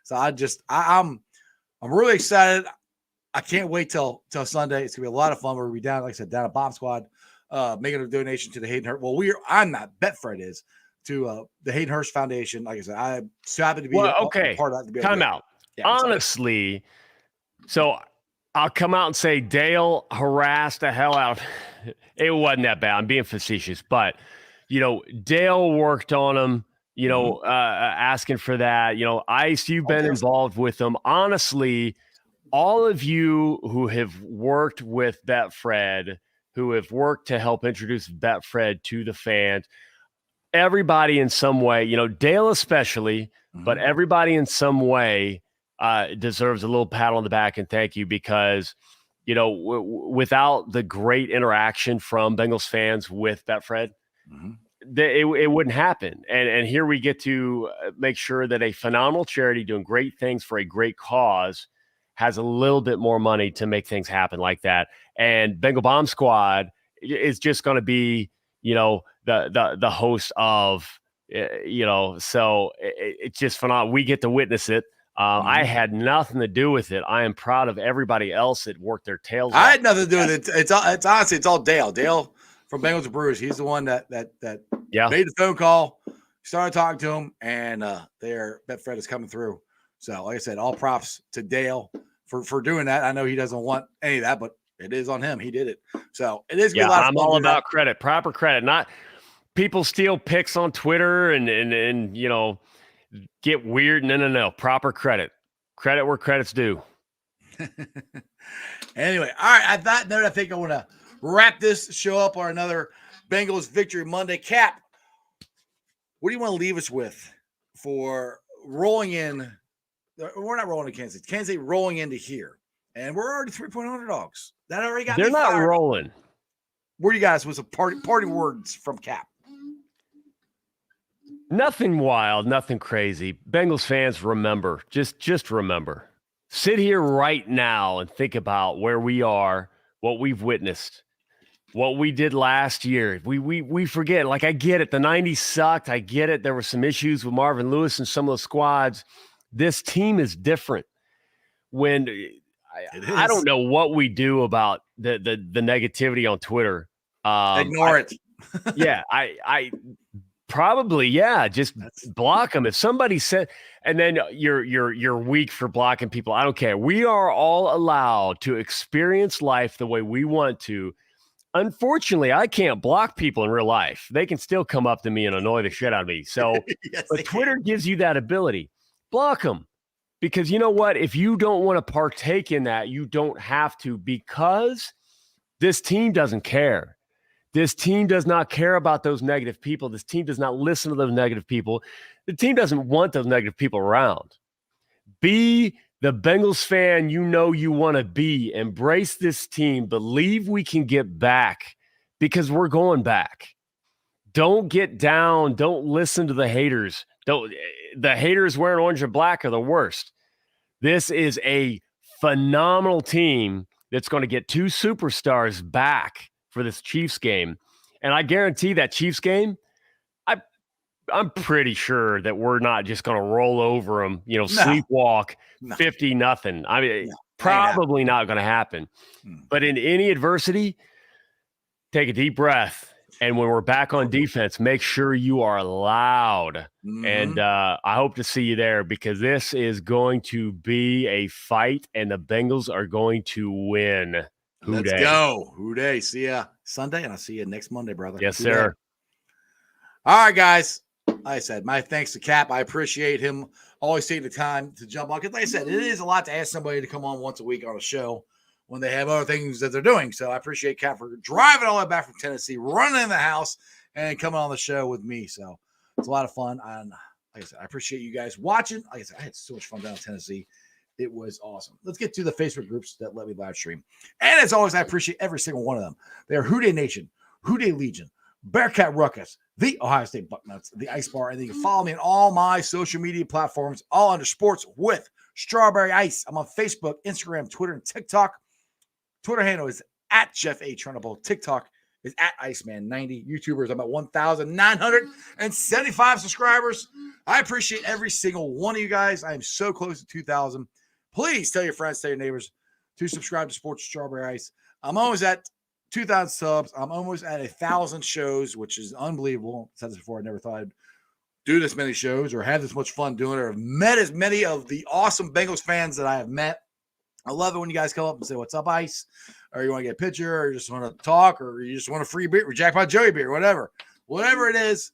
S1: So I'm really excited. I can't wait till Sunday. It's gonna be a lot of fun. We're gonna be down, like I said, down at Bomb Squad, making a donation to the Hayden Hurst. Well, I'm not. Betfred is to the Hayden Hurst Foundation. Like I said, I'm so happy to be a part of that.
S5: Time out. Yeah, honestly, so I'll come out and say Dale harassed the hell out. It wasn't that bad. I'm being facetious, but Dale worked on him. Asking for that. Ice, you've been involved with them. Honestly, all of you who have worked with Betfred, who have worked to help introduce Betfred to the fans, everybody in some way, Dale especially, but everybody in some way deserves a little pat on the back and thank you because, without the great interaction from Bengals fans with Betfred, it wouldn't happen. And here we get to make sure that a phenomenal charity doing great things for a great cause has a little bit more money to make things happen like that. And Bengal Bomb Squad is just going to be, the host of, so it's just phenomenal. We get to witness it. I had nothing to do with it. I am proud of everybody else that worked their tails off.
S1: I had nothing to do with it. It's honestly, it's all Dale. Dale from Bengals and Brewers. He's the one that made the phone call, started talking to him, and Betfred is coming through. So, like I said, all props to Dale for doing that. I know he doesn't want any of that, but it is on him. He did it. So it is.
S5: I'm all about credit, proper credit, not people steal picks on Twitter and get weird. No. Proper credit where credit's due.
S1: Anyway, all right. At that note, I think I want to wrap this show up on another Bengals Victory Monday. Cap, what do you want to leave us with for rolling in? We're not rolling to Kansas City. Kansas City rolling into here. And we're already 3-point underdogs. That already got
S5: They're
S1: me
S5: not
S1: fired.
S5: rolling.
S1: Where do you guys was a party words from Cap?
S5: Nothing wild, nothing crazy. Bengals fans, remember, just remember. Sit here right now and think about where we are, what we've witnessed, what we did last year. We forget. Like, I get it. The 90s sucked. I get it. There were some issues with Marvin Lewis and some of the squads. This team is different. When I don't know what we do about the negativity on Twitter.
S1: Ignore it.
S5: Yeah, I Probably, yeah. Just
S1: That's-
S5: block them. If somebody said, and then you're weak for blocking people. I don't care. We are all allowed to experience life the way we want to. Unfortunately, I can't block people in real life. They can still come up to me and annoy the shit out of me. So,
S1: Yes,
S5: but
S1: they
S5: Twitter
S1: can.
S5: gives you that ability. Block them. Because you know what? If you don't want to partake in that, you don't have to, because this team doesn't care. This team does not care about those negative people. This team does not listen to those negative people. The team doesn't want those negative people around. Be the Bengals fan you know you want to be. Embrace this team. Believe we can get back, because we're going back. Don't get down. Don't listen to the haters. The haters wearing orange and black are the worst. This is a phenomenal team that's going to get 2 superstars back for this Chiefs game. And I guarantee that Chiefs game, I'm pretty sure that we're not just going to roll over them, sleepwalk 50-0. I mean, probably not going to happen. But in any adversity, take a deep breath. And when we're back on defense, make sure you are loud. And I hope to see you there, because this is going to be a fight and the Bengals are going to win.
S1: Let's go. Hooday. See ya Sunday, and I'll see you next Monday, brother.
S5: Yes,
S1: Hooday.
S5: sir.
S1: All right, guys. Like I said, my thanks to Cap. I appreciate him always taking the time to jump on. Because like I said, it is a lot to ask somebody to come on once a week on a show when they have other things that they're doing. So I appreciate Cap for driving all the way back from Tennessee, running in the house, and coming on the show with me. So it's a lot of fun. And like I said, I appreciate you guys watching. Like I said, I had so much fun down in Tennessee. It was awesome. Let's get to the Facebook groups that let me live stream. And as always, I appreciate every single one of them. They are Houday Nation, Houday Legion, Bearcat Ruckus, the Ohio State Bucknuts, the Ice Bar, and you can follow me on all my social media platforms, all under Sports with Strawberry Ice. I'm on Facebook, Instagram, Twitter, and TikTok. Twitter handle is at Jeff A. Trunable. TikTok is at Iceman90. YouTubers, I'm at 1,975 subscribers. I appreciate every single one of you guys. I am so close to 2,000. Please tell your friends, tell your neighbors to subscribe to Sports Strawberry Ice. I'm almost at 2,000 subs. I'm almost at 1,000 shows, which is unbelievable. I said this before. I never thought I'd do this many shows or have this much fun doing it, or have met as many of the awesome Bengals fans that I have met. I love it when you guys come up and say, "What's up, Ice?" Or you want to get a picture, or you just want to talk, or you just want a free beer, or Jackpot Joey beer, whatever it is.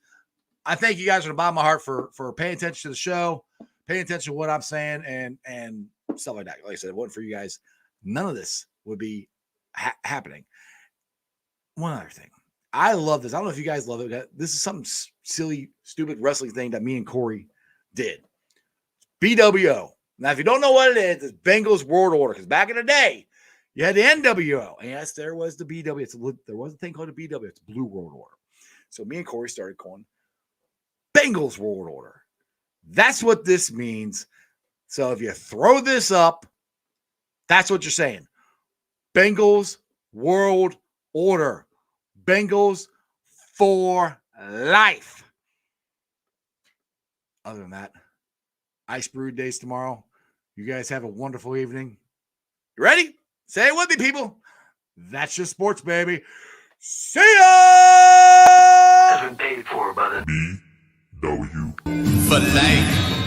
S1: I thank you guys from the bottom of my heart for paying attention to the show, paying attention to what I'm saying, and stuff like that. Like I said, if it wasn't for you guys, none of this would be happening. One other thing. I love this. I don't know if you guys love it. This is some silly, stupid wrestling thing that me and Corey did. BWO. Now, if you don't know what it is, it's Bengals World Order. Because back in the day, you had the NWO. And yes, there was the BW. There was a thing called the BW. It's Blue World Order. So me and Corey started calling Bengals World Order. That's what this means. So if you throw this up, that's what you're saying. Bengals World Order. Bengals for life. Other than that, Ice Brew Days tomorrow. You guys have a wonderful evening. You ready? Say it with me, people. That's just sports, baby. See ya!
S3: Has been paid for by the
S4: BW.
S6: For life.